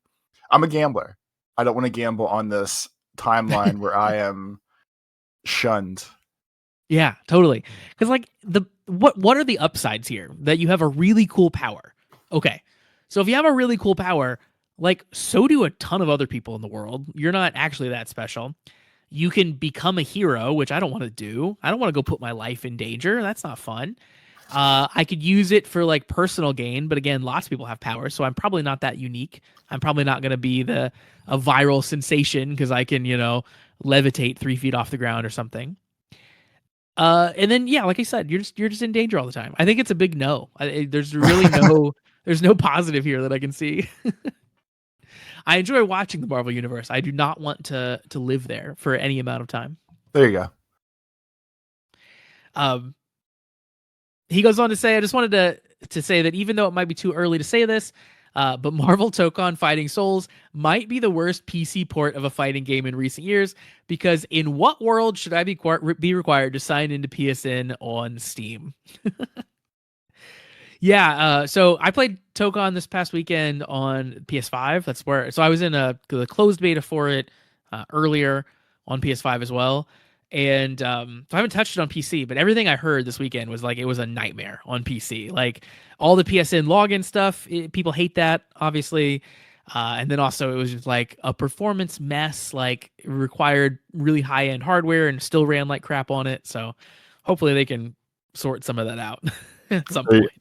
I'm a gambler. I don't want to gamble on this timeline where I am shunned. Yeah, totally. Because like what are the upsides here? That you have a really cool power. Okay, so if you have a really cool power, like so do a ton of other people in the world. You're not actually that special. You can become a hero, which I don't want to do. I don't want to go put my life in danger. That's not fun. I could use it for like personal gain, but again, lots of people have powers, so I'm probably not that unique. I'm probably not going to be a viral sensation because I can, you know, levitate 3 feet off the ground or something. And then yeah, like I said, you're just in danger all the time. I think it's a big no. There's really there's no positive here that I can see. I enjoy watching the Marvel universe. I do not want to live there for any amount of time. There you go. He goes on to say, I just wanted to say that even though it might be too early to say this, but Marvel Tokon Fighting Souls might be the worst PC port of a fighting game in recent years, because in what world should I be required to sign into PSN on Steam? Yeah, so I played Tokon this past weekend on PS5. So I was in the closed beta for it earlier on PS5 as well. And so I haven't touched it on PC, but everything I heard this weekend was like it was a nightmare on PC. Like all the PSN login stuff, people hate that, obviously. And then also it was just like a performance mess, like it required really high-end hardware and still ran like crap on it. So hopefully they can sort some of that out at some point.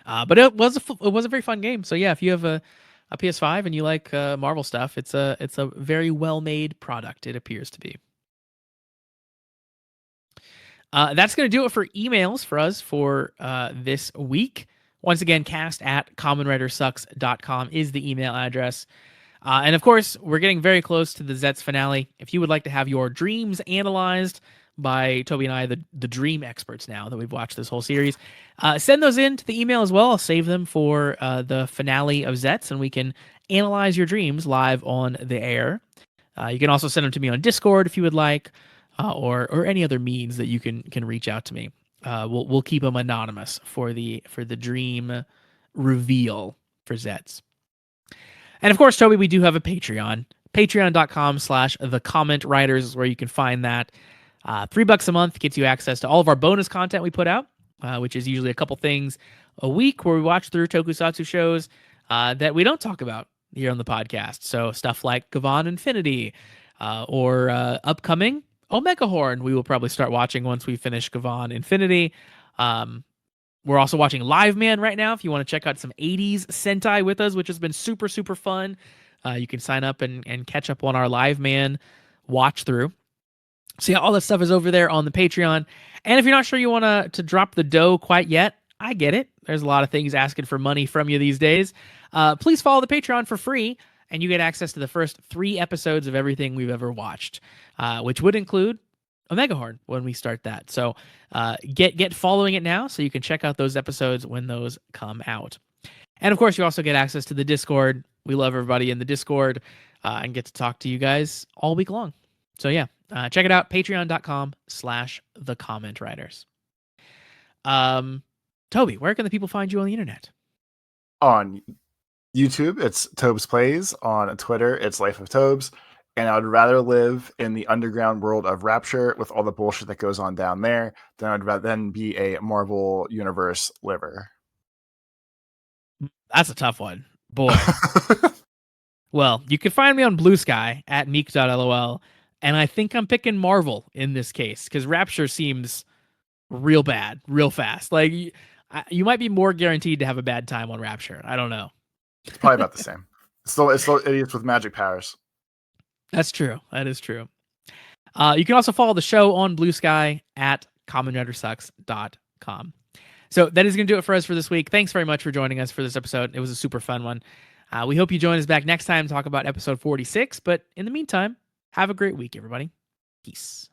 But it was a very fun game. So yeah, if you have a PS5 and you like Marvel stuff, it's a very well made product. It appears to be. That's going to do it for emails for us for this week. Once again, cast@kamenridersucks.com is the email address. And of course, we're getting very close to the Zeztz finale. If you would like to have your dreams analyzed by Toby and I, the dream experts now that we've watched this whole series, send those in to the email as well. I'll save them for the finale of Zeztz, and we can analyze your dreams live on the air. You can also send them to me on Discord if you would like, or any other means that you can reach out to me. We'll keep them anonymous for the dream reveal for Zeztz. And of course, Toby, we do have a Patreon. Patreon.com/thecommentwriters is where you can find that. $3 a month gets you access to all of our bonus content we put out, which is usually a couple things a week where we watch through tokusatsu shows that we don't talk about here on the podcast. So stuff like Gavan Infinity or upcoming Omega Horn we will probably start watching once we finish Gavan Infinity. We're also watching Live Man right now if you want to check out some 80s Sentai with us, which has been super, super fun. You can sign up and catch up on our Live Man watch through. So yeah, all that stuff is over there on the Patreon. And if you're not sure you want to drop the dough quite yet, I get it. There's a lot of things asking for money from you these days. Please follow the Patreon for free, and you get access to the first 3 episodes of everything we've ever watched, which would include Omega Horn when we start that. So get following it now so you can check out those episodes when those come out. And of course, you also get access to the Discord. We love everybody in the Discord and get to talk to you guys all week long. So yeah, check it out, patreon.com/thecommentwriters. Toby, where can the people find you on the internet? On YouTube, it's Tobes Plays. On Twitter, it's Life of Tobes. And I would rather live in the underground world of Rapture with all the bullshit that goes on down there than I'd rather be a Marvel Universe liver. That's a tough one. Boy. Well, you can find me on Blue Sky at meek.lol. And I think I'm picking Marvel in this case because Rapture seems real bad, real fast. Like you might be more guaranteed to have a bad time on Rapture. I don't know. It's probably about the same. It's still idiots with magic powers. That's true. That is true. You can also follow the show on Blue Sky at KamenRiderSucks.com. So that is going to do it for us for this week. Thanks very much for joining us for this episode. It was a super fun one. We hope you join us back next time to talk about episode 46. But in the meantime, have a great week, everybody. Peace.